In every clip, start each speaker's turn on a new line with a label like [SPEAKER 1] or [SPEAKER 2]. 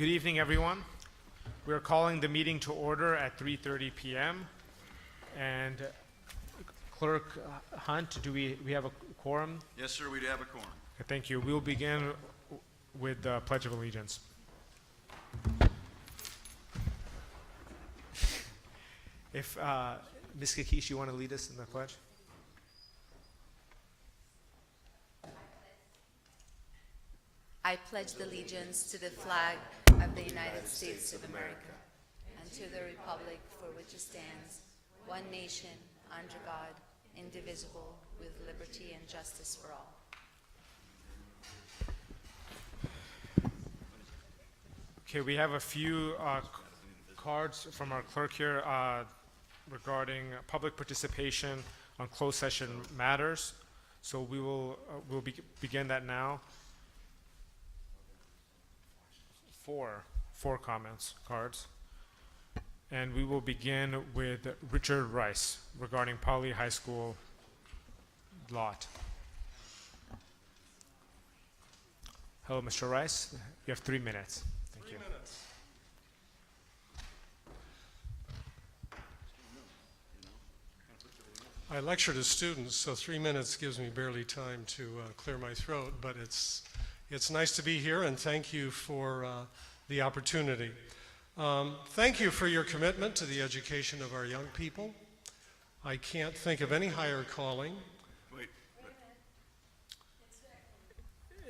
[SPEAKER 1] Good evening, everyone. We are calling the meeting to order at 3:30 p.m. And Clerk Hunt, do we have a quorum?
[SPEAKER 2] Yes, sir, we do have a quorum.
[SPEAKER 1] Okay, thank you. We will begin with the Pledge of Allegiance. If Ms. Kakish, you want to lead us in the pledge?
[SPEAKER 3] I pledge allegiance to the flag of the United States of America and to the republic for which it stands, one nation, under God, indivisible, with liberty and justice for all.
[SPEAKER 1] Okay, we have a few cards from our clerk here regarding public participation on closed session matters. So we'll begin that now. Four comments cards. And we will begin with Richard Rice regarding Poly High School lot. Hello, Mr. Rice. You have 3 minutes. Thank you.
[SPEAKER 4] 3 minutes. I lecture to students, so 3 minutes gives me barely time to clear my throat, but it's nice to be here, and thank you for the opportunity. Thank you for your commitment to the education of our young people. I can't think of any higher calling.
[SPEAKER 2] Wait.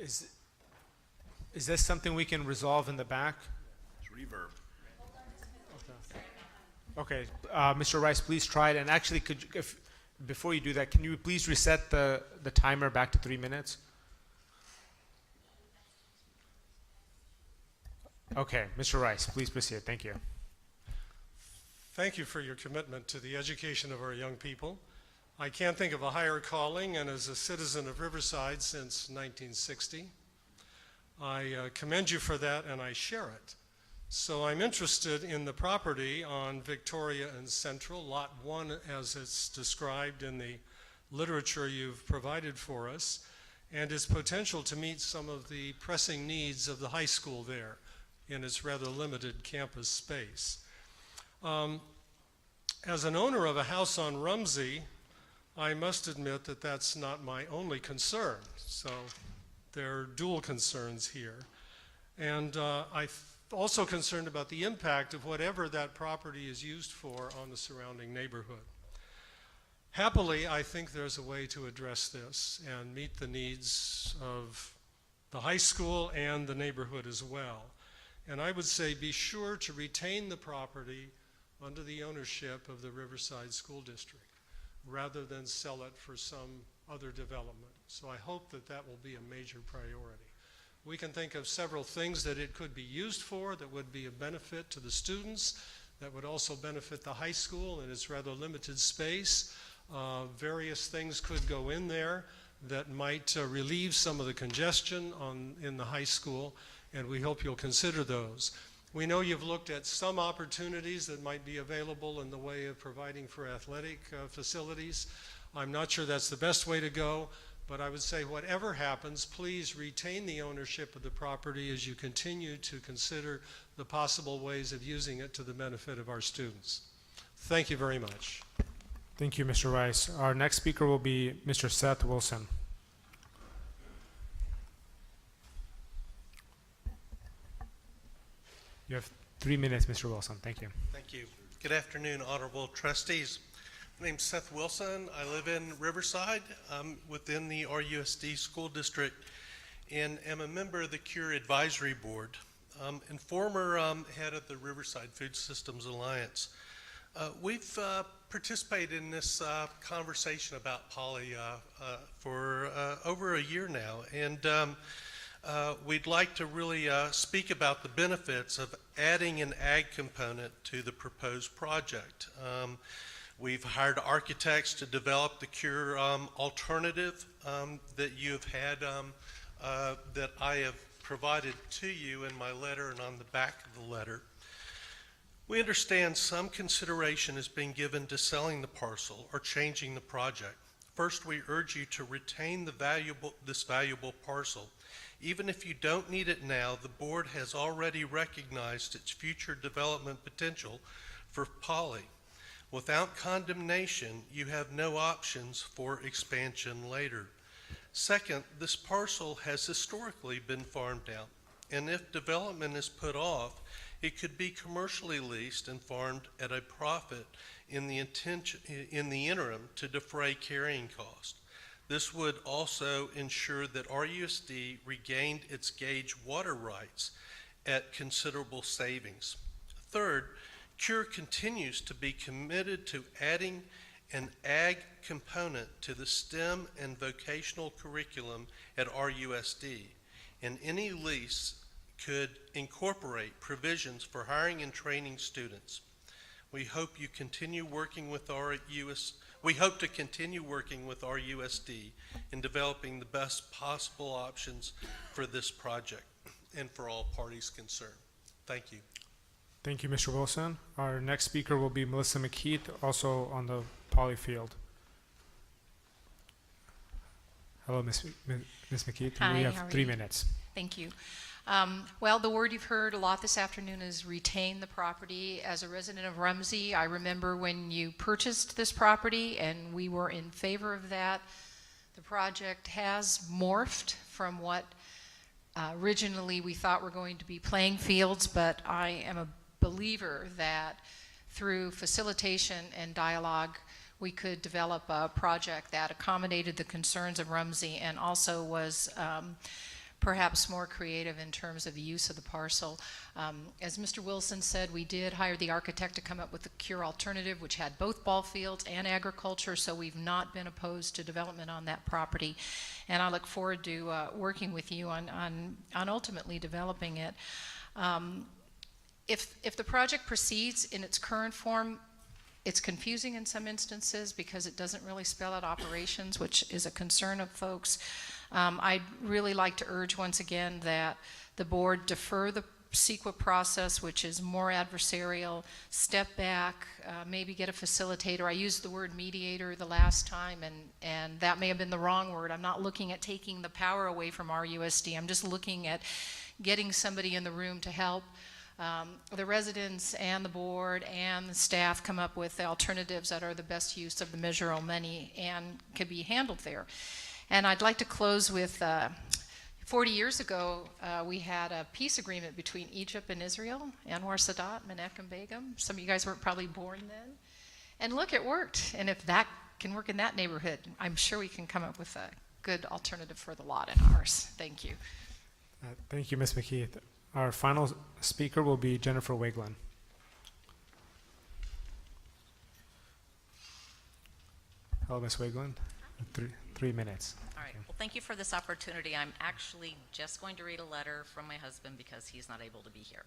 [SPEAKER 1] Is this something we can resolve in the back?
[SPEAKER 2] It's reverb.
[SPEAKER 1] Okay, Mr. Rice, please try it. And actually, before you do that, can you please reset the timer back to 3 minutes? Okay, Mr. Rice, please proceed. Thank you.
[SPEAKER 4] Thank you for your commitment to the education of our young people. I can't think of a higher calling, and as a citizen of Riverside since 1960, I commend you for that, and I share it. So I'm interested in the property on Victoria and Central, Lot 1 as it's described in the literature you've provided for us, and its potential to meet some of the pressing needs of the high school there in its rather limited campus space. As an owner of a house on Rumsey, I must admit that that's not my only concern. So there are dual concerns here. And I'm also concerned about the impact of whatever that property is used for on the surrounding neighborhood. Happily, I think there's a way to address this and meet the needs of the high school and the neighborhood as well. And I would say be sure to retain the property under the ownership of the Riverside School District rather than sell it for some other development. So I hope that that will be a major priority. We can think of several things that it could be used for that would be of benefit to the students, that would also benefit the high school in its rather limited space. Various things could go in there that might relieve some of the congestion in the high school, and we hope you'll consider those. We know you've looked at some opportunities that might be available in the way of providing for athletic facilities. I'm not sure that's the best way to go, but I would say whatever happens, please retain the ownership of the property as you continue to consider the possible ways of using it to the benefit of our students. Thank you very much.
[SPEAKER 1] Thank you, Mr. Rice. Our next speaker will be Mr. Seth Wilson. You have 3 minutes, Mr. Wilson. Thank you.
[SPEAKER 5] Thank you. Good afternoon, honorable trustees. My name's Seth Wilson. I live in Riverside within the RUSD school district and am a member of the Cure Advisory Board and former head of the Riverside Food Systems Alliance. We've participated in this conversation about poly for over a year now, and we'd like to really speak about the benefits of adding an ag component to the proposed project. We've hired architects to develop the Cure alternative that you've had, that I have provided to you in my letter and on the back of the letter. We understand some consideration is being given to selling the parcel or changing the project. First, we urge you to retain this valuable parcel Even if you don't need it now, the board has already recognized its future development potential for Poly. Without condemnation, you have no options for expansion later. Second, this parcel has historically been farmed out, and if development is put off, it could be commercially leased and farmed at a profit in the interim to defray carrying cost. This would also ensure that RUSD regained its gauge water rights at considerable savings. Third, CURE continues to be committed to adding an ag component to the STEM and vocational curriculum at RUSD, and any lease could incorporate provisions for hiring and training students. We hope to continue working with RUSD in developing the best possible options for this project and for all parties concerned. Thank you.
[SPEAKER 1] Thank you, Mr. Wilson. Our next speaker will be Melissa McKeith, also on the Poly field. Hello, Ms. McKeith.
[SPEAKER 6] Hi,
[SPEAKER 1] we
[SPEAKER 6] how
[SPEAKER 1] have
[SPEAKER 6] are
[SPEAKER 1] 3
[SPEAKER 6] you?
[SPEAKER 1] minutes.
[SPEAKER 6] Thank you. Well, the word you've heard a lot this afternoon is retain the property. As a resident of Rumsey, I remember when you purchased this property and we were in favor of that. The project has morphed from what originally we thought were going to be playing fields, but I am a believer that through facilitation and dialogue, we could develop a project that accommodated the concerns of Rumsey and also was perhaps more creative in terms of the use of the parcel. As Mr. Wilson said, we did hire the architect to come up with the CURE alternative, which had both ball fields and agriculture, so we've not been opposed to development on that property. And I look forward to working with you on ultimately developing it. If the project proceeds in its current form, it's confusing in some instances because it doesn't really spell out operations, which is a concern of folks. I'd really like to urge once again that the board defer the CEQA process, which is more adversarial, step back, maybe get a facilitator. I used the word mediator the last time, and that may have been the wrong word. I'm not looking at taking the power away from RUSD. I'm just looking at getting somebody in the room to help the residents and the board and the staff come up with the alternatives that are the best use of the measurable money and can be handled there. And I'd like to close with 40 years ago, we had a peace agreement between Egypt and Israel, Anwar Sadat, Menachem Begum. Some of you guys weren't probably born then. And look, it worked. And if that can work in that neighborhood, I'm sure we can come up with a good alternative for the lot in ours. Thank you.
[SPEAKER 1] Thank you, Ms. McKeith. Our final speaker will be Jennifer Waglin. Hello, Ms. Waglin. 3 minutes.
[SPEAKER 7] All right. Well, thank you for this opportunity. I'm actually just going to read a letter from my husband because he's not able to be here.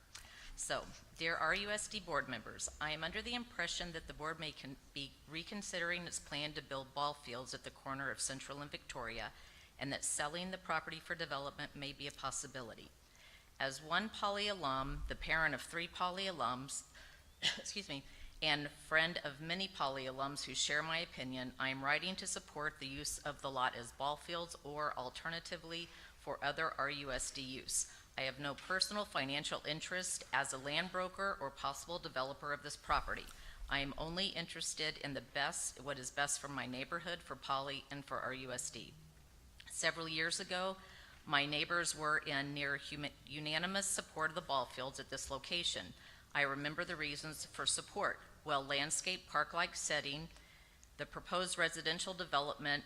[SPEAKER 7] So, dear RUSD board members, I am under the impression that the board may be reconsidering its plan to build ball fields at the corner of Central and Victoria, and that selling the property for development may be a possibility. As one Poly alum, the parent of 3 Poly alums, excuse me, and friend of many Poly alums who share my opinion, I am writing to support the use of the lot as ball fields or alternatively for other RUSD use. I have no personal financial interest as a land broker or possible developer of this property. I am only interested in what is best for my neighborhood, for Poly, and for RUSD. Several years ago, my neighbors were in near unanimous support of the ball fields at this location. I remember the reasons for support. Well-landscaped park-like setting, the proposed residential development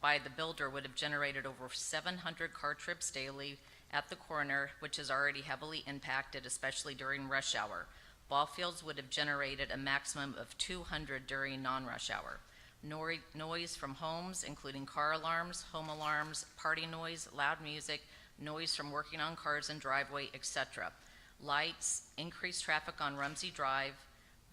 [SPEAKER 7] by the builder would have generated over 700 car trips daily at the corner, which is already heavily impacted, especially during rush hour. Ball fields would have generated a maximum of 200 during non-rush hour. Noise from homes, including car alarms, home alarms, party noise, loud music, noise from working on cars and driveway, etc. Lights, increased traffic on Rumsey Drive,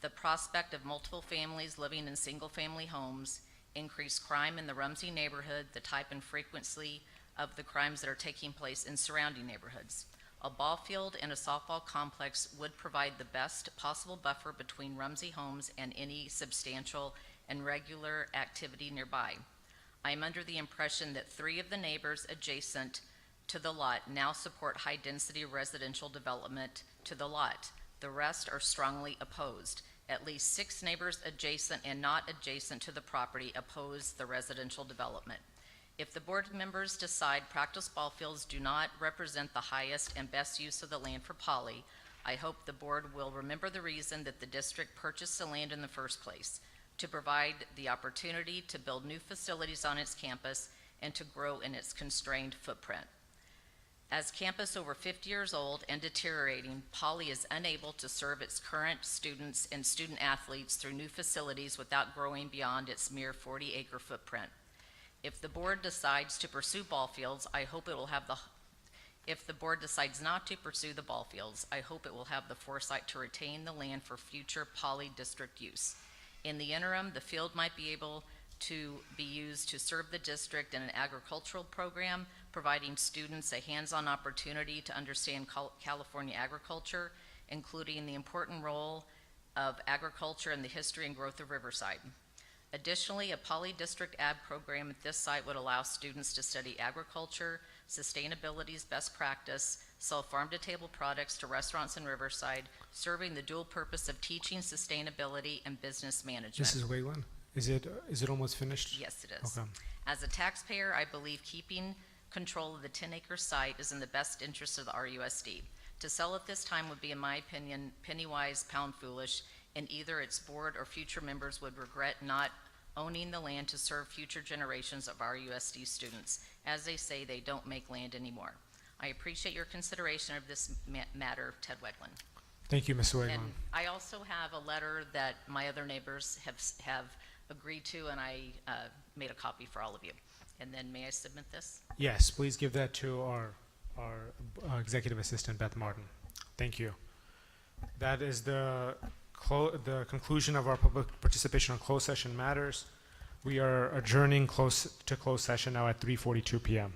[SPEAKER 7] the prospect of multiple families living in single-family homes, increased crime in the Rumsey neighborhood, the type and frequency of the crimes that are taking place in surrounding neighborhoods. A ball field and a softball complex would provide the best possible buffer between Rumsey homes and any substantial and regular activity nearby. I am under the impression that 3 of the neighbors adjacent to the lot now support high-density residential development to the lot. The rest are strongly opposed. At least 6 neighbors adjacent and not adjacent to the property oppose the residential development. If the board members decide practice ball fields do not represent the highest and best use of the land for poly, I hope the board will remember the reason that the district purchased the land in the first place, to provide the opportunity to build new facilities on its campus and to grow in its constrained footprint. As campus over 50 years old and deteriorating, Poly is unable to serve its current students and student athletes through new facilities without growing beyond its mere 40-acre footprint. If the board decides to pursue ball fields, I hope it will have the If the board decides not to pursue the ball fields, I hope it will have the foresight to retain the land for future Poly district use. In the interim, the field might be able to be used to serve the district in an agricultural program, providing students a hands-on opportunity to understand California agriculture, including the important role of agriculture in the history and growth of Riverside. Additionally, a Poly District Ag program at this site would allow students to study agriculture, sustainability's best practice, sell farm-to-table products to restaurants in Riverside, serving the dual purpose of teaching sustainability and business management.
[SPEAKER 1] Mrs. Whalen, is it almost finished?
[SPEAKER 7] Yes, it is.
[SPEAKER 1] Okay.
[SPEAKER 7] As a taxpayer, I believe keeping control of the 10-acre site is in the best interest of the RUSD. To sell at this time would be, in my opinion, penny-wise, pound-foolish, and either its board or future members would regret not owning the land to serve future generations of RUSD students. As they say, they don't make land anymore. I appreciate your consideration of this matter, Ted Weglin.
[SPEAKER 1] Thank you, Ms. Whalen.
[SPEAKER 7] And I also have a letter that my other neighbors have agreed to, and I made a copy for all of you. And then may I submit this?
[SPEAKER 1] Yes, please give that to our executive assistant, Beth Martin. Thank you. That is the conclusion of our public participation on closed session matters. We are adjourning closed session now at 3:42 p.m.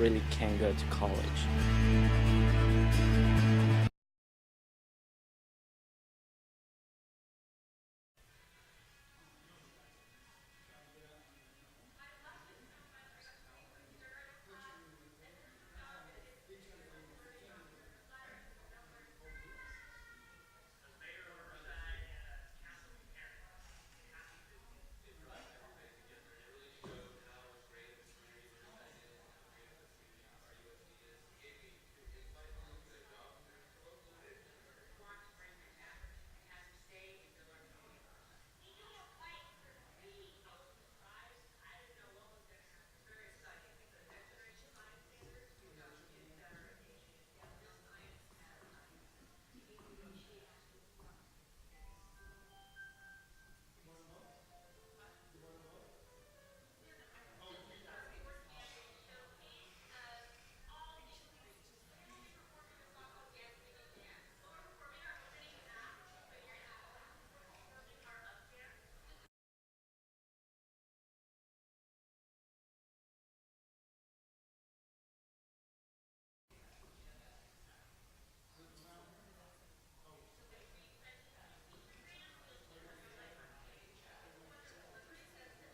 [SPEAKER 8] really can go to college.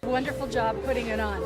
[SPEAKER 9] Wonderful job putting it on.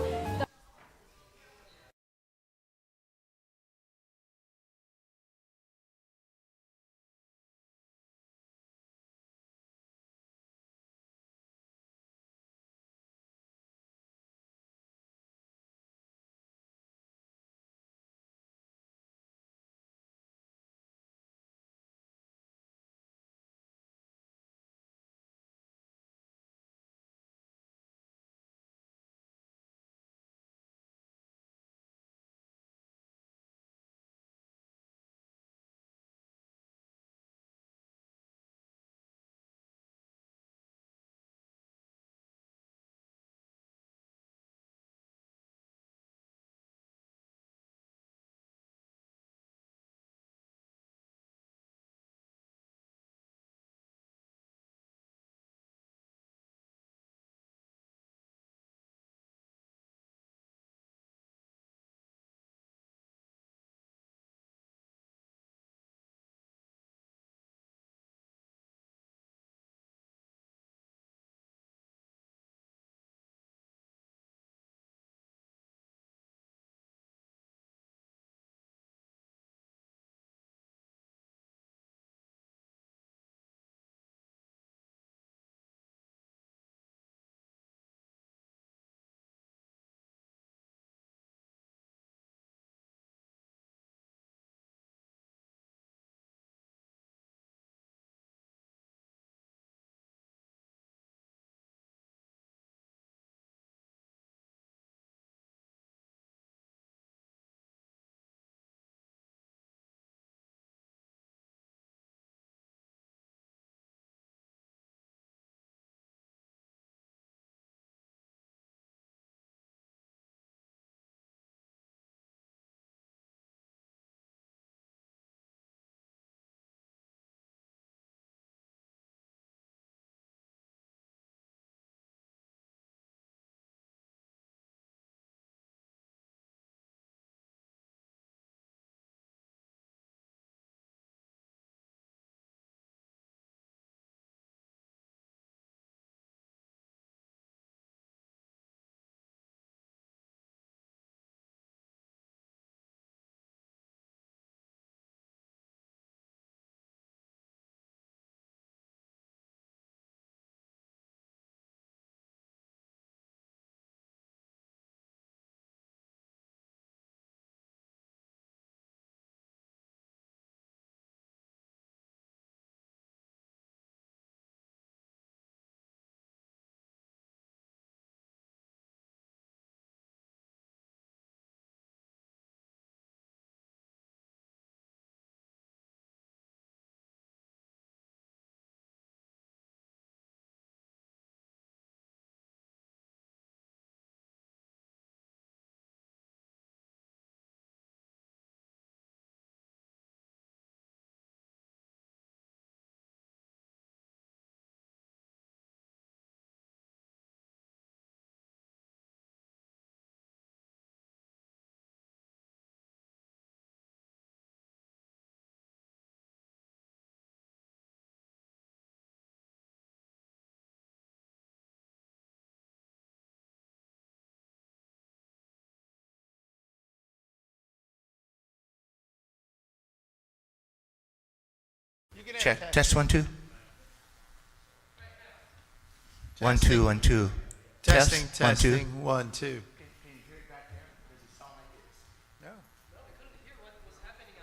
[SPEAKER 10] Check. Test 1 2. 1 2 1 2.
[SPEAKER 11] Testing,
[SPEAKER 10] Test 1 2.
[SPEAKER 11] testing, 1 2.
[SPEAKER 10] Can you hear it back there? Does it sound like this?
[SPEAKER 11] No.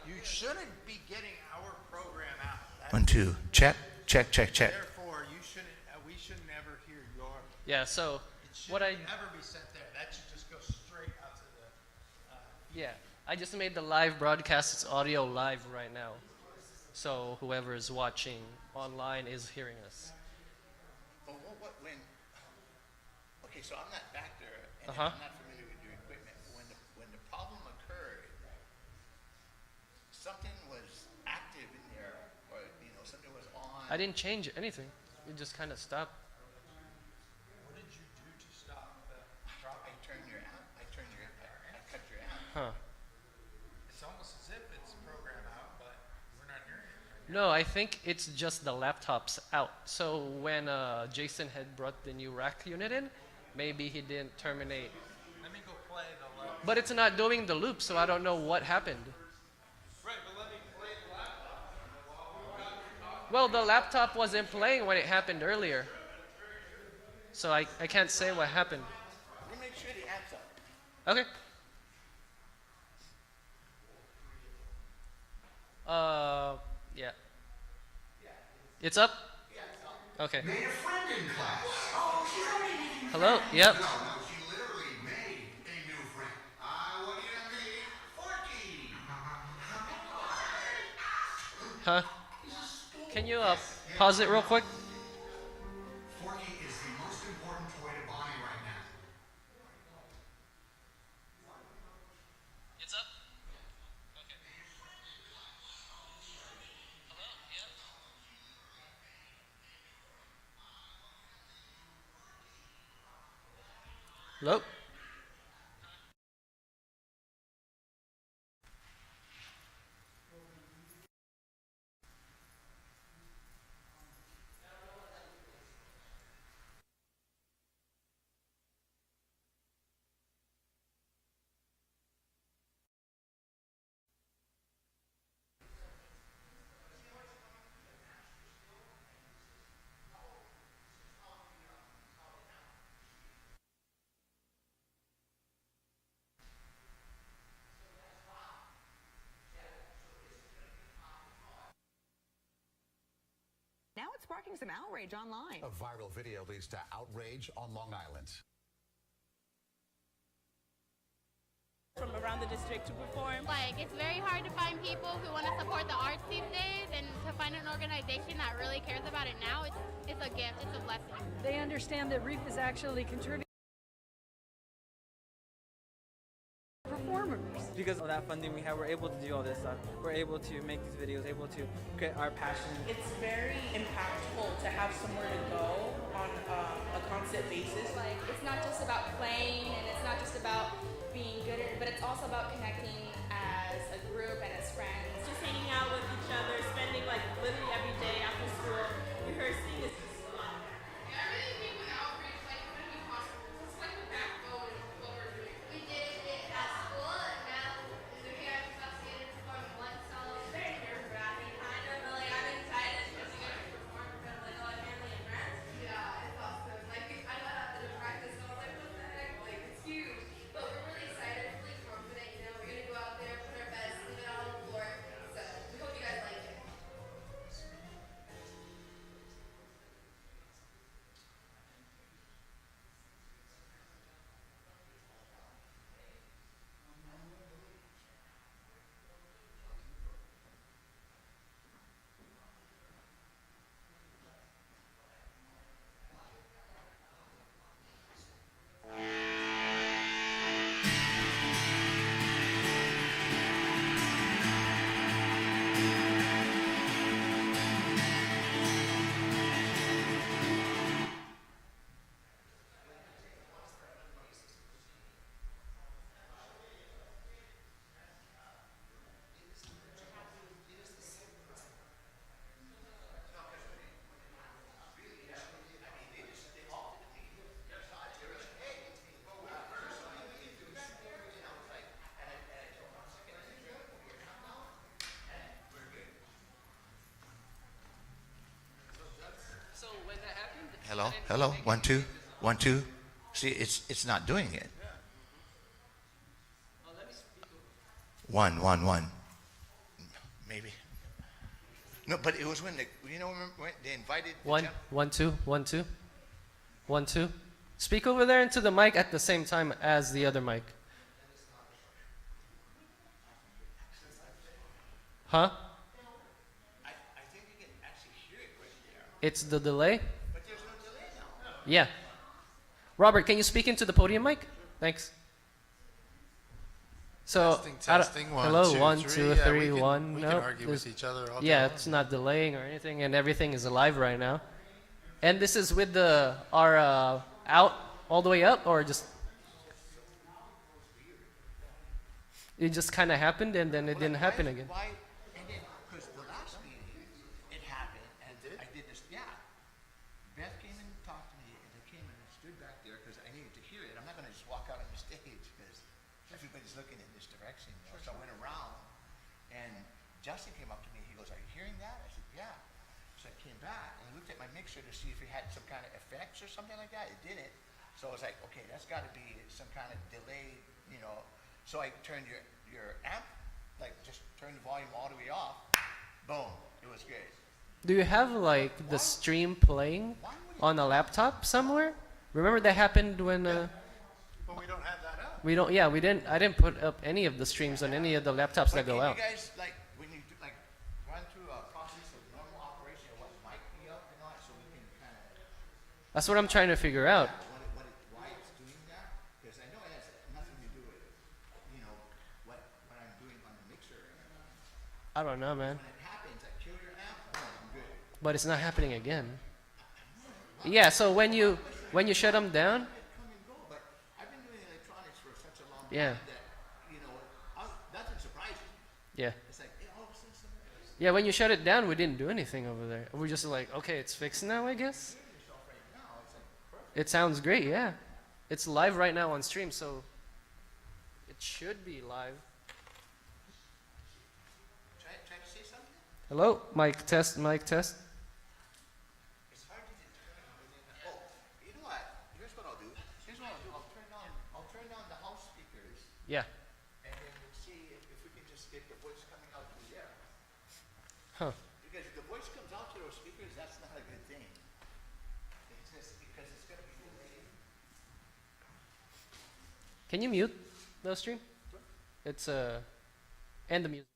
[SPEAKER 10] You shouldn't be getting our program out. 1 2. Check.
[SPEAKER 11] Therefore, you shouldn't. We should never hear your.
[SPEAKER 12] Yeah, so
[SPEAKER 11] It should
[SPEAKER 12] what I,
[SPEAKER 11] never be sent there. That should just go straight out to the.
[SPEAKER 12] yeah, I just made the live broadcast. It's audio live right now. So whoever is watching online is hearing us.
[SPEAKER 10] When, okay, so I'm not back there, and
[SPEAKER 12] Uh-huh.
[SPEAKER 10] I'm not familiar with your equipment. When the problem occurred, something was active in there, or something was on.
[SPEAKER 12] I didn't change anything. It just kind of stopped.
[SPEAKER 11] What did you do to stop the problem?
[SPEAKER 10] I cut your amp.
[SPEAKER 12] Huh.
[SPEAKER 11] It's almost as if it's program out, but we're not hearing it.
[SPEAKER 12] No, I think it's just the laptop's out. So when Jason had brought the new rack unit in, maybe he didn't terminate.
[SPEAKER 11] Let me go play the level.
[SPEAKER 12] But it's not doing the loop, so I don't know what happened.
[SPEAKER 11] Right, but let me play the laptop.
[SPEAKER 12] Well, the laptop wasn't playing when it happened earlier. So I can't say what happened.
[SPEAKER 10] Let me make sure the amp's up.
[SPEAKER 12] Okay. Yeah. It's up? Okay.
[SPEAKER 10] Made a friend in class. Oh, she's already making
[SPEAKER 12] Hello? Yep.
[SPEAKER 10] No, she literally made a new friend. What do you mean? Forky.
[SPEAKER 12] Huh? Can you pause it real quick?
[SPEAKER 10] Forky is the most important toy to Bonnie right now.
[SPEAKER 12] It's up? Hello?
[SPEAKER 13] Now it's sparking some outrage online.
[SPEAKER 14] A viral video leads to outrage on Long Island.
[SPEAKER 15] From around the district to perform.
[SPEAKER 16] It's very hard to find people who want to support the arts these days, and to find an organization that really cares about it now, it's a gift, it's a blessing.
[SPEAKER 9] They understand that REAP is actually contributing to performers.
[SPEAKER 17] Because of that funding we have, we're able to do all this stuff. We're able to make these videos, able to get our passion.
[SPEAKER 15] It's very impactful to have somewhere to go on a constant basis.
[SPEAKER 16] It's not just about playing, and it's not just about being good, but it's also about connecting as a group and as friends.
[SPEAKER 15] Just hanging out with each other, spending literally every day after school rehearsing.
[SPEAKER 16] I really think without REAP, it wouldn't be possible. It's like the backbone of what we're doing. We did it at school, and now we have succeeded to perform one solo. It's very nerve-wracking, kind of, but I'm excited because you get to perform in front of all my family and friends. Yeah, it's awesome. I got out to practice, so I was like, what the heck?
[SPEAKER 10] 1, 2, 1, 2. See, it's not doing it. 1, 1, 1. Maybe. No, but it was when when they invited.
[SPEAKER 12] One, 1, 2, 1, 2, 1, 2. Speak over there into the mic at the same time as the other mic. Huh?
[SPEAKER 10] I think you can actually hear it right there.
[SPEAKER 12] It's the delay?
[SPEAKER 10] But there's no delay now.
[SPEAKER 12] Yeah. Robert, can you speak into the podium mic? Thanks. So,
[SPEAKER 11] Testing, one,
[SPEAKER 12] hello,
[SPEAKER 11] two,
[SPEAKER 12] 1,
[SPEAKER 11] three.
[SPEAKER 12] 2,
[SPEAKER 11] Yeah,
[SPEAKER 12] 3,
[SPEAKER 11] we
[SPEAKER 12] 1.
[SPEAKER 11] can
[SPEAKER 12] Nope,
[SPEAKER 11] argue
[SPEAKER 12] there's-
[SPEAKER 11] with each other all day
[SPEAKER 12] Yeah,
[SPEAKER 11] long.
[SPEAKER 12] it's not delaying or anything, and everything is alive right now. And this is with the our out all the way up, or just it just kind of happened and then it didn't happen again.
[SPEAKER 10] Why? And then, because the last meeting, it happened, and I did this. Yeah. Beth came and talked to me, and I came and I stood back there because I needed to hear it. I'm not going to just walk out on the stage because everybody's looking in this direction. So I went around, and Justin came up to me. He goes, "Are you hearing that?" I said, "Yeah." So I came back and I looked at my mixer to see if it had some kind of effects or something like that. It didn't. So I was like, okay, that's got to be some kind of delay, you know. So I turned your amp, like just turn the volume all the way off. Boom, it was good.
[SPEAKER 12] Do you have like the stream playing on a laptop somewhere? Remember that happened when
[SPEAKER 11] But we don't have that up.
[SPEAKER 12] we don't. Yeah, we didn't. I didn't put up any of the streams on any of the laptops that
[SPEAKER 10] But
[SPEAKER 12] go
[SPEAKER 10] can
[SPEAKER 12] out.
[SPEAKER 10] you guys, like, when you do, like, run through a process of normal operation, what might be up and all that, so we can kind of
[SPEAKER 12] That's what I'm trying to figure out.
[SPEAKER 10] why it's doing that? Because I know it has nothing to do with, you know, what I'm doing on the mixer.
[SPEAKER 12] I don't know, man.
[SPEAKER 10] When it happens, I kill your amp, boom, I'm good.
[SPEAKER 12] But it's not happening again. Yeah. So when you shut them down,
[SPEAKER 10] Come and go, but I've been doing electronics for such a long
[SPEAKER 12] Yeah.
[SPEAKER 10] time that, you know, nothing surprises me.
[SPEAKER 12] yeah.
[SPEAKER 10] It's like, all of a sudden something
[SPEAKER 12] Yeah, when you shut it down, we didn't do anything over there. We're just like, okay, it's fixed now, I guess. It sounds great, yeah. It's live right now on stream, so it should be live.
[SPEAKER 10] try to say something.
[SPEAKER 12] Hello, mic test, mic test.
[SPEAKER 10] It's hard to determine. Oh, you know what? Here's what I'll do. I'll turn down the house speakers,
[SPEAKER 12] Yeah.
[SPEAKER 10] and then we'll see if we can just get the voice coming out through there.
[SPEAKER 12] Huh.
[SPEAKER 10] Because if the voice comes out to those speakers, that's not a good thing. It's just because it's going to be delayed.
[SPEAKER 12] Can you mute the stream? It's and the music.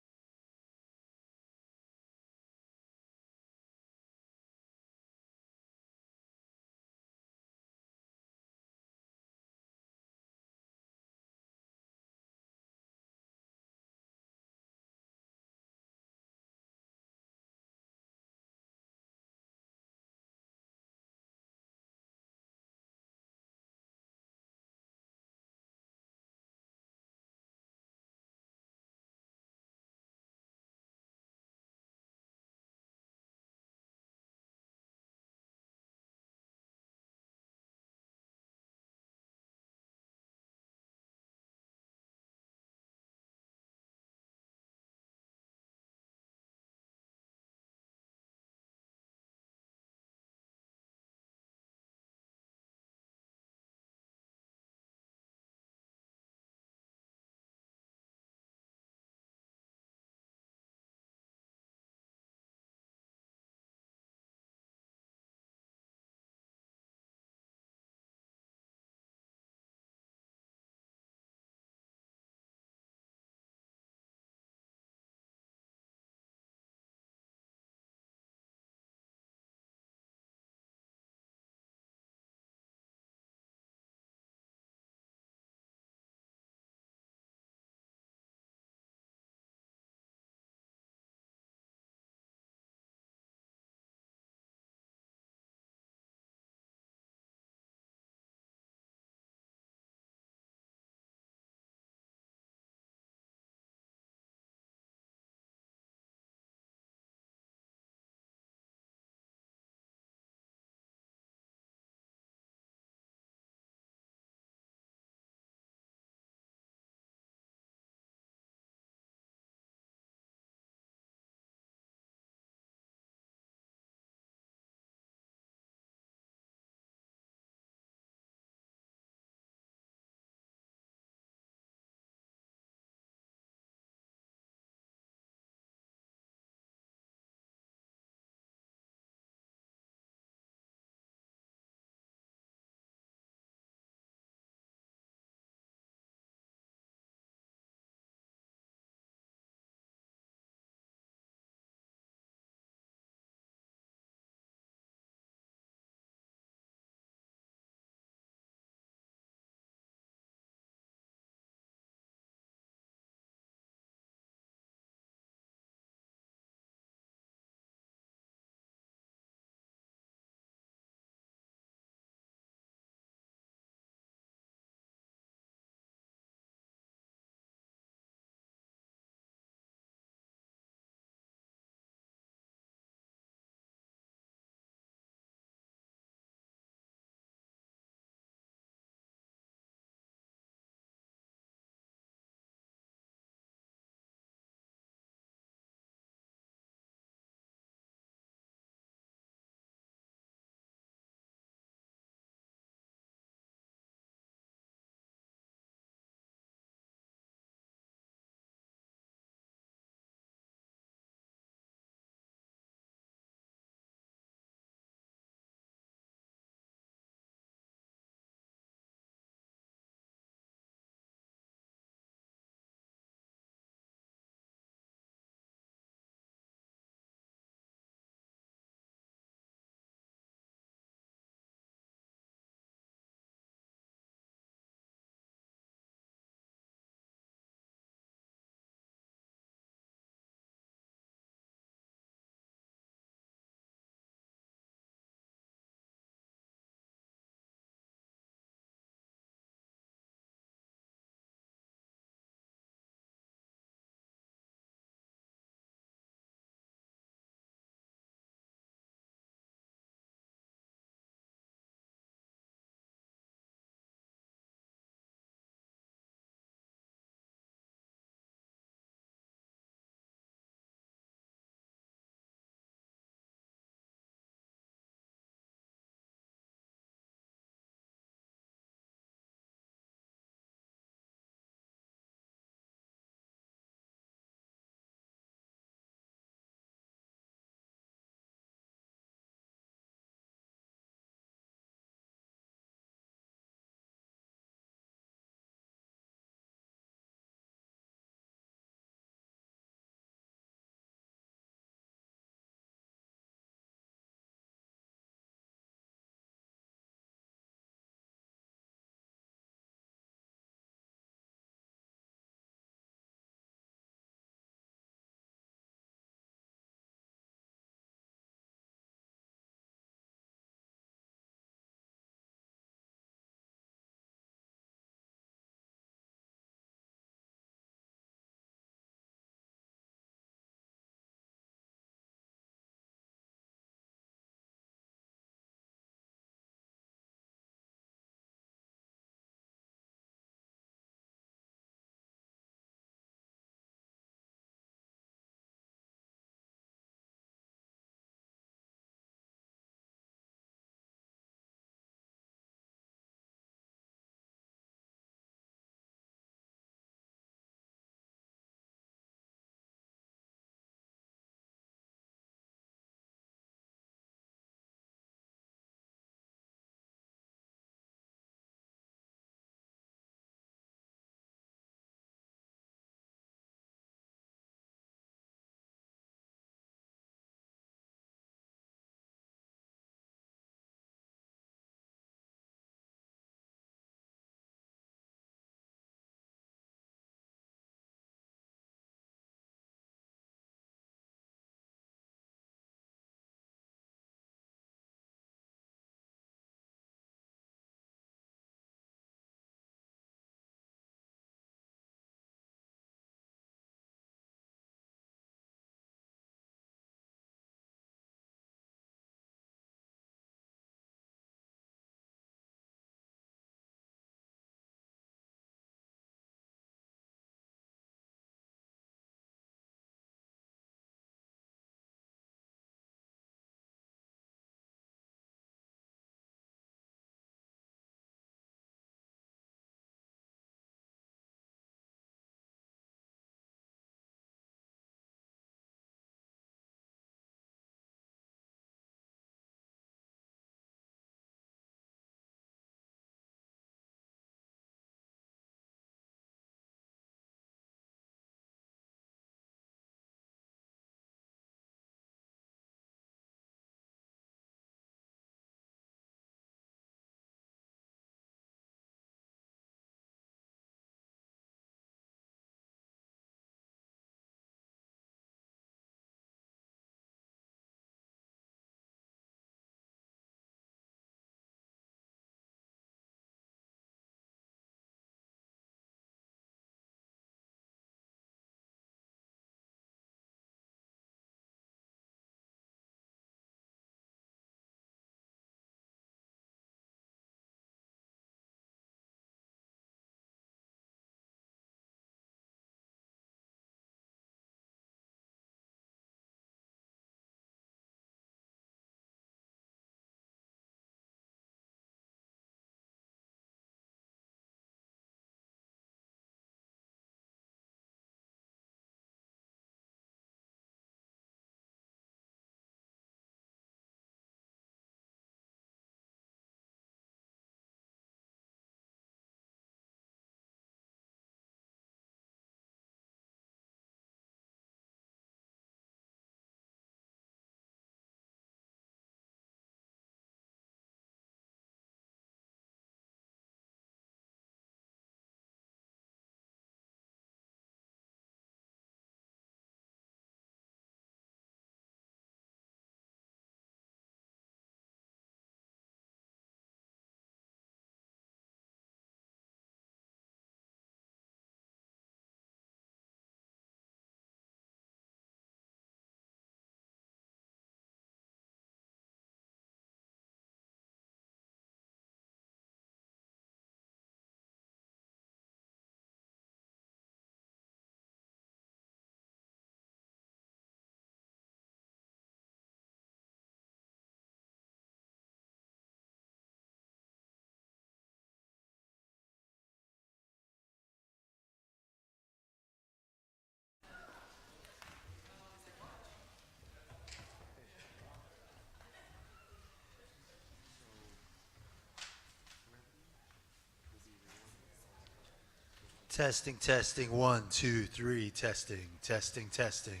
[SPEAKER 11] Testing, testing, 1, 2, 3, testing, testing, testing.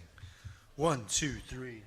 [SPEAKER 11] 1, 2, 3.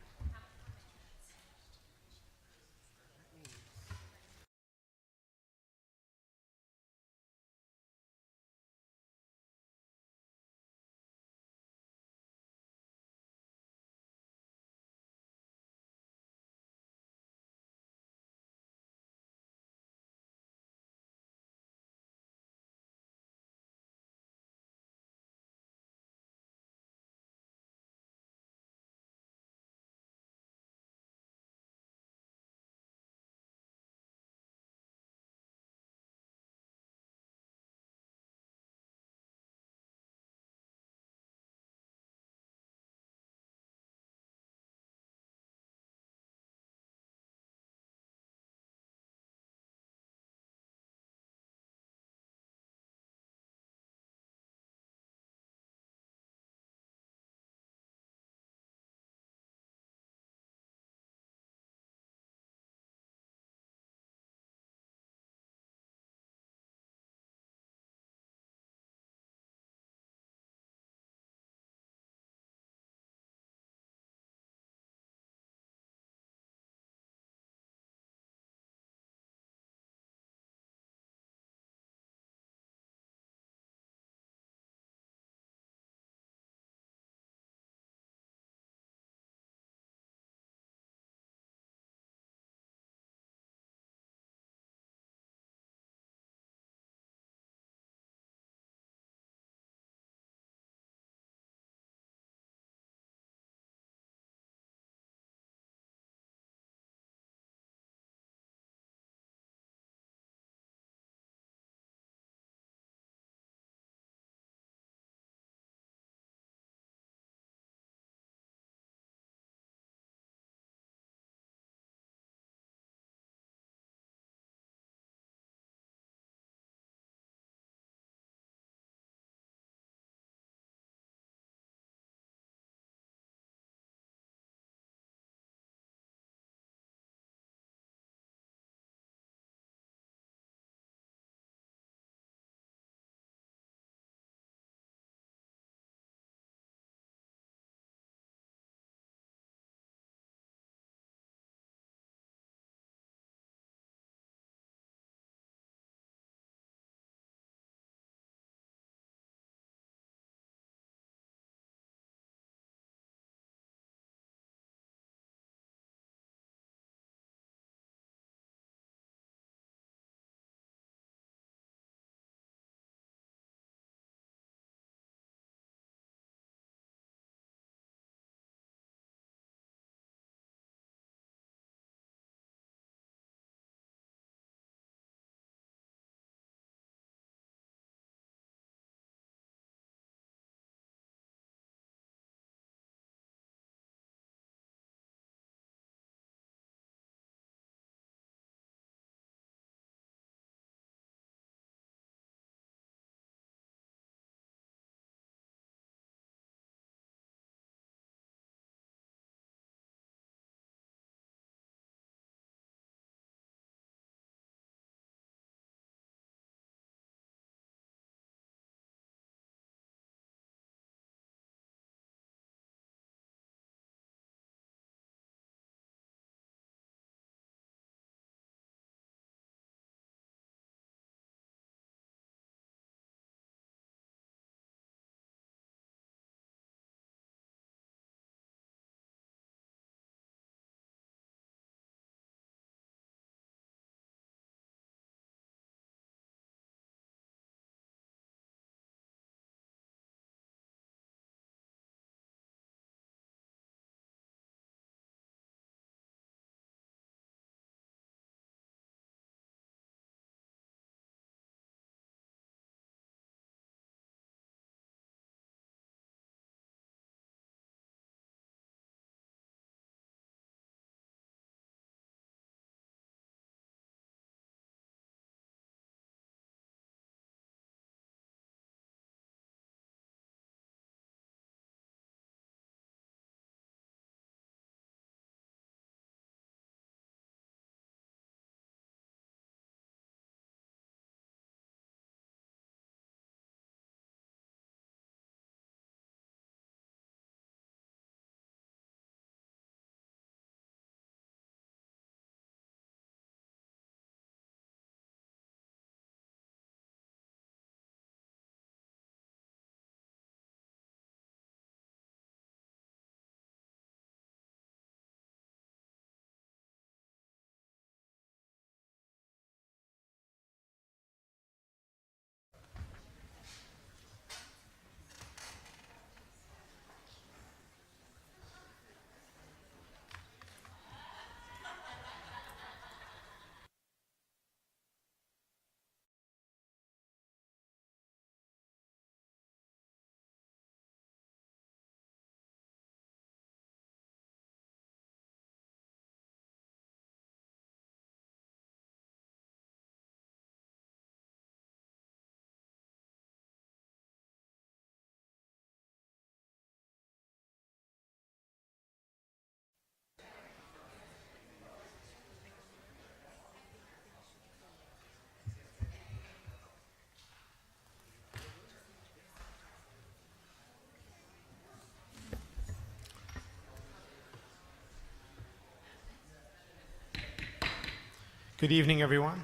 [SPEAKER 1] Good evening, everyone.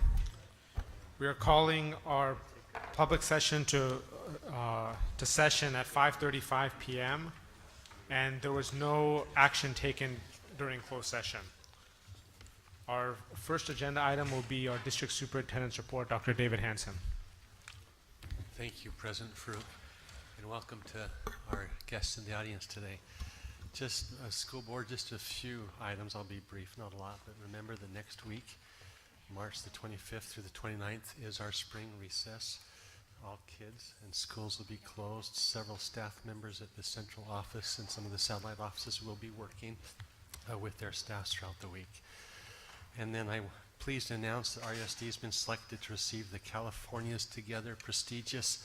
[SPEAKER 1] We are calling our public session to session at 5:35 p.m. and there was no action taken during closed session. Our first agenda item will be our district superintendent's report. Dr. David Hansen.
[SPEAKER 18] Thank you, President Fruit, and welcome to our guests in the audience today. Just a school board, just a few items. I'll be brief, not a lot, but remember the next week, March the 25th through the 29th, is our spring recess. All kids and schools will be closed. Several staff members at the central office and some of the satellite offices will be working with their staffs throughout the week. And then I'm pleased to announce that RUSD has been selected to receive the California's Together prestigious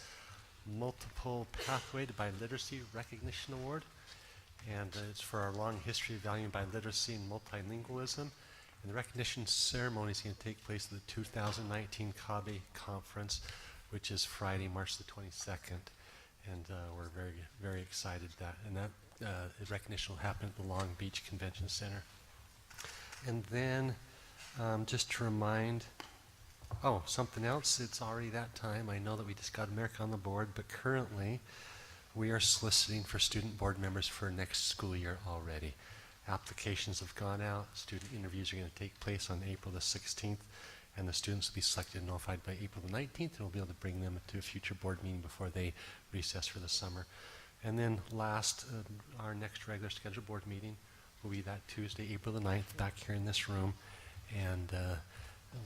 [SPEAKER 18] Multiple Pathway to Biliteracy Recognition Award. And it's for our long history of valuing biliteracy and multilingualism. And the recognition ceremony is going to take place at the 2019 CABE conference, which is Friday, March the 22nd. And we're very, very excited that recognition will happen at the Long Beach Convention Center. And then just to remind, something else, it's already that time. I know that we just got America on the board, but currently we are soliciting for student board members for next school year already. Applications have gone out. Student interviews are going to take place on April the 16th, and the students will be selected and notified by April the 19th, and we'll be able to bring them to a future board meeting before they recess for the summer. And then last, our next regular scheduled board meeting will be that Tuesday, April the 9th, back here in this room. And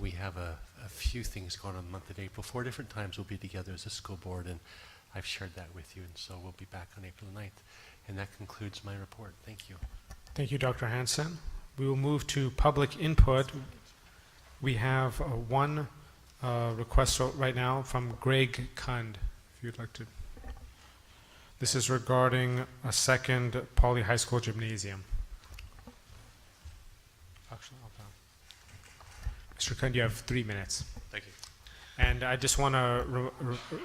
[SPEAKER 18] we have a few things going on in the month of April. 4 different times we'll be together as a school board, and I've shared that with you, and so we'll be back on April the 9th. And that concludes my report. Thank you.
[SPEAKER 1] Thank you, Dr. Hansen. We will move to public input. We have one request right now from Greg Kund, if you'd like to. This is regarding a second Poly High School gymnasium. Actually, Mr. Kund, you have 3 minutes.
[SPEAKER 19] Thank you.
[SPEAKER 1] And I just want to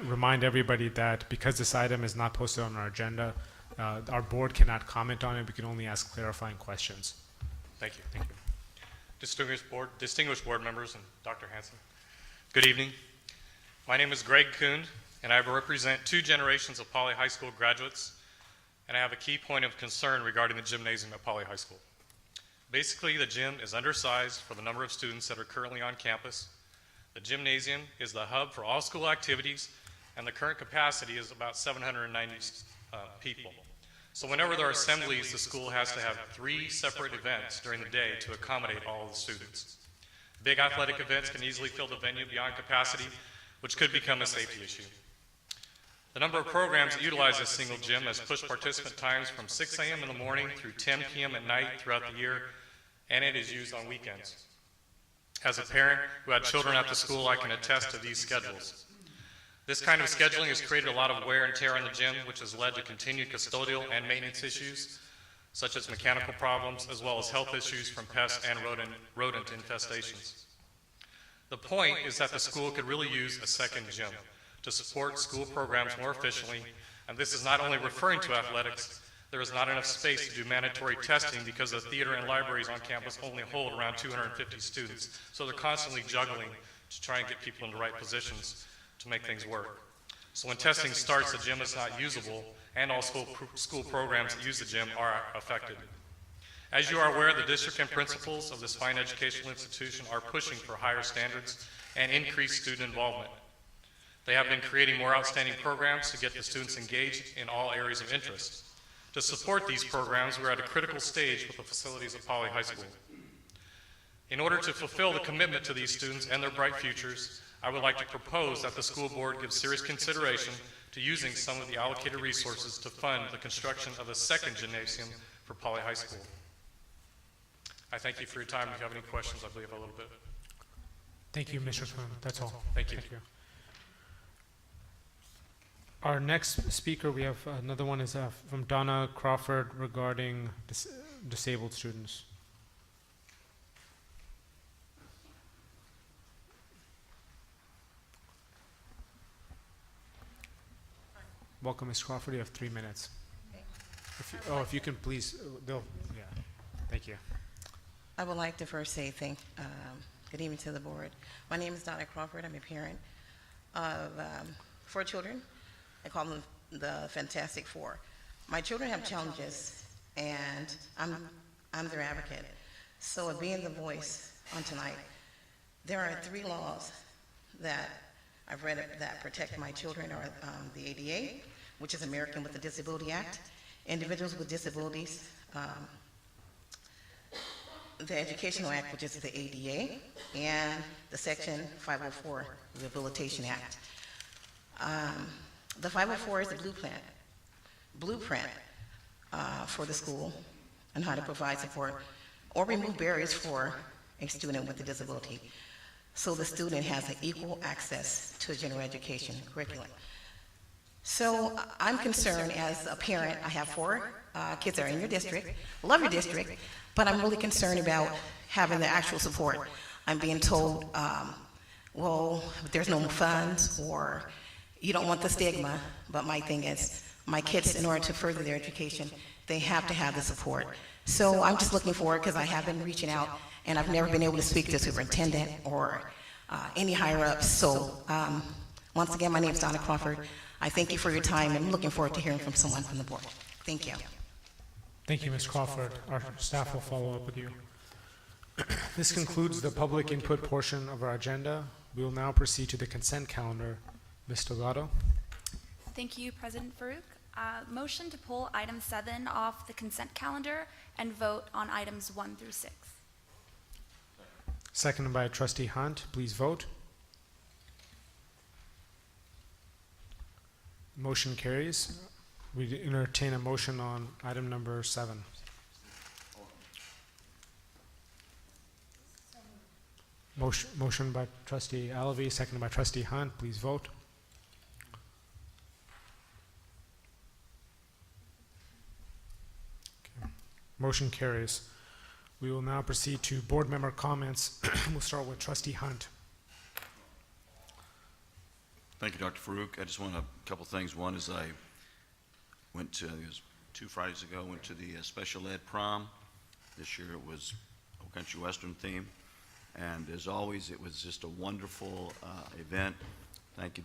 [SPEAKER 1] remind everybody that because this item is not posted on our agenda, our board cannot comment on it. We can only ask clarifying questions.
[SPEAKER 19] Thank you. Thank you. Distinguished board members and Dr. Hansen, good evening. My name is Greg Kund, and I represent 2 generations of Poly High School graduates, and I have a key point of concern regarding the gymnasium at Poly High School. Basically, the gym is undersized for the number of students that are currently on campus. The gymnasium is the hub for all school activities, and the current capacity is about 790 people. So whenever there are assemblies, the school has to have 3 separate events during the day to accommodate all of the students. Big athletic events can easily fill the venue beyond capacity, which could become a safety issue. The number of programs that utilize this single gym has pushed participant times from 6 a.m. in the morning through 10 p.m. at night throughout the year, and it is used on weekends. As a parent who had children at the school, I can attest to these schedules. This kind of scheduling has created a lot of wear and tear on the gym, which has led to continued custodial and maintenance issues, such as mechanical problems, as well as health issues from pest and rodent infestations. The point is that the school could really use a second gym to support school programs more efficiently, and this is not only referring to athletics. There is not enough space to do mandatory testing because the theater and libraries on campus only hold around 250 students, so they're constantly juggling to try and get people in the right positions to make things work. So when testing starts, the gym is not usable, and all school programs that use the gym are affected. As you are aware, the district and principals of this fine educational institution are pushing for higher standards and increased student involvement. They have been creating more outstanding programs to get the students engaged in all areas of interest. To support these programs, we're at a critical stage with the facilities at Poly High School. In order to fulfill the commitment to these students and their bright futures, I would like to propose that the school board give serious consideration to using some of the allocated resources to fund the construction of a second gymnasium for Poly High School. I thank you for your time. If you have any questions, I believe a little bit.
[SPEAKER 1] Thank you, Mr. Kund. That's all.
[SPEAKER 19] Thank you.
[SPEAKER 1] Our next speaker, we have another one is from Donna Crawford regarding disabled students. Welcome, Ms. Crawford. You have 3 minutes. If you can please, yeah. Thank you.
[SPEAKER 20] I would like to first say Good evening to the board. My name is Donna Crawford. I'm a parent of 4 children. I call them the Fantastic Four. My children have challenges, and I'm their advocate. So being the voice on tonight, there are 3 laws that I've read that protect my children are the ADA, which is American with a Disability Act, individuals with disabilities, the Educational Act, which is the ADA, and the Section 504 Rehabilitation Act. The 504 is the blueprint for the school and how to provide support or remove barriers for a student with a disability, so the student has an equal access to a general education curriculum. So I'm concerned as a parent. I have 4 kids that are in your district, love your district, but I'm really concerned about having the actual support. I'm being told, well, there's no funds, or you don't want the stigma, but my thing is, my kids, in order to further their education, they have to have the support. So I'm just looking forward, because I have been reaching out, and I've never been able to speak to the superintendent or any higher ups. So once again, my name is Donna Crawford. I thank you for your time, and I'm looking forward to hearing from someone from the board. Thank you.
[SPEAKER 1] Thank you, Ms. Crawford. Our staff will follow up with you. This concludes the public input portion of our agenda. We will now proceed to the consent calendar. Ms. Delgado.
[SPEAKER 21] Thank you, President Farouk. Motion to pull item 7 off the consent calendar and vote on items 1 through 6.
[SPEAKER 1] Seconded by Trustee Hunt. Please vote. Motion carries. We entertain a motion on item number 7. Motion by Trustee Alvey, seconded by Trustee Hunt. Please vote. Okay. Motion carries. We will now proceed to board member comments. We'll start with Trustee Hunt.
[SPEAKER 2] Thank you, Dr. Farouk. I just want a couple things. One is I went to, it was 2 Fridays ago, went to the special ed prom. This year it was a country western theme. And as always, it was just a wonderful event. Thank you,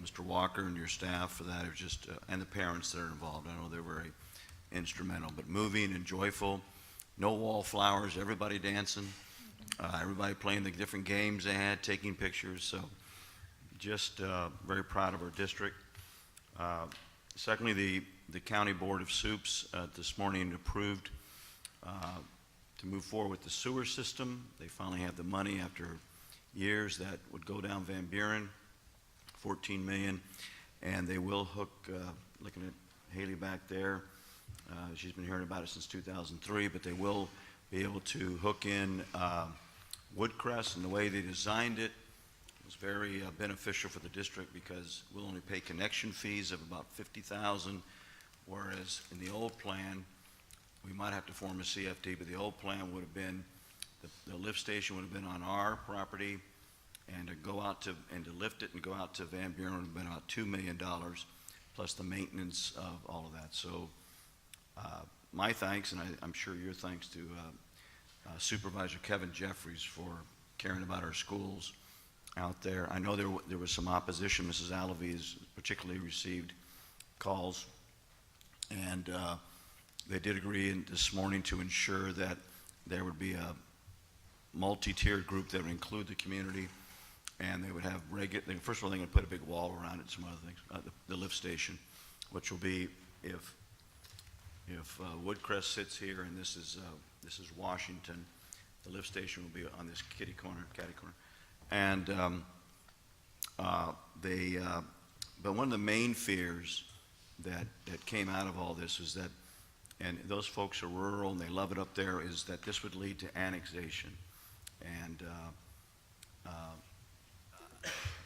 [SPEAKER 2] Mr. Walker and your staff for that. It was just, and the parents that are involved. I know they're very instrumental, but moving and joyful. No wallflowers, everybody dancing, everybody playing the different games they had, taking pictures. So just very proud of our district. Secondly, the County Board of Soups this morning approved to move forward with the sewer system. They finally have the money after years that would go down Van Buren, $14 million, and they will hook, looking at Haley back there, she's been hearing about it since 2003, but they will be able to hook in Woodcrest, and the way they designed it was very beneficial for the district, because we'll only pay connection fees of about $50,000, whereas in the old plan, we might have to form a CFD, but the old plan would have been, the lift station would have been on our property, and to go out to, and to lift it and go out to Van Buren would have been about $2 million, plus the maintenance of all of that. So my thanks, and I'm sure your thanks to Supervisor Kevin Jeffries for caring about our schools out there. I know there was some opposition. Mrs. Alvey has particularly received calls, and they did agree this morning to ensure that there would be a multi-tiered group that would include the community, and they would have first of all, they're going to put a big wall around it, some other things, the lift station, which will be, if Woodcrest sits here and this is Washington, the lift station will be on this catty corner. And but one of the main fears that came out of all this is that, and those folks are rural and they love it up there, is that this would lead to annexation. And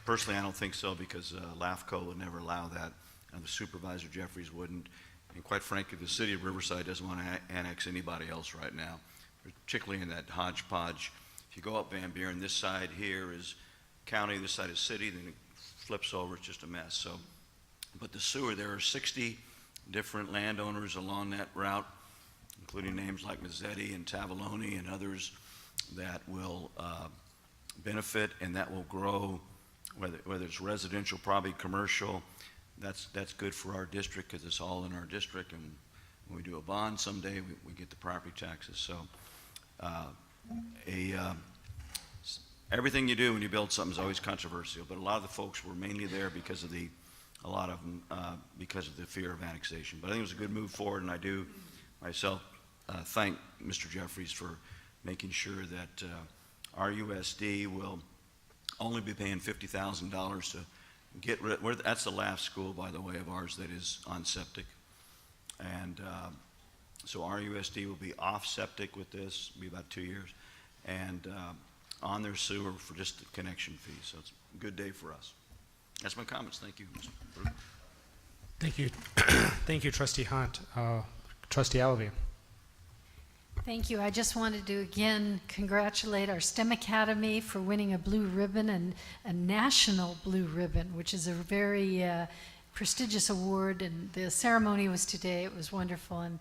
[SPEAKER 2] personally, I don't think so, because LAFCO would never allow that, and the Supervisor Jeffries wouldn't. And quite frankly, the city of Riverside doesn't want to annex anybody else right now, particularly in that hodgepodge. If you go up Van Buren, this side here is county, this side is city, then it flips over, it's just a mess. So, but the sewer, there are 60 different landowners along that route, including names like Mazzetti and Tavaloni and others that will benefit, and that will grow, whether it's residential, probably commercial. That's good for our district because it's all in our district, and when we do a bond someday, we get the property taxes. So everything you do when you build something is always controversial, but a lot of the folks were mainly there because of because of the fear of annexation. But I think it was a good move forward, and I do myself thank Mr. Jeffries for making sure that RUSD will only be paying $50,000 to get rid. That's the last school, by the way, of ours that is on septic, and so RUSD will be off septic with this. It'll be about 2 years, and on their sewer for just the connection fee. So it's a good day for us. That's my comments. Thank you, Mr. Brewer.
[SPEAKER 1] Thank you. Thank you, Trustee Hunt. Trustee Alvey.
[SPEAKER 3] Thank you. I just wanted to again congratulate our STEM Academy for winning a blue ribbon, and a national blue ribbon, which is a very prestigious award. And the ceremony was today. It was wonderful and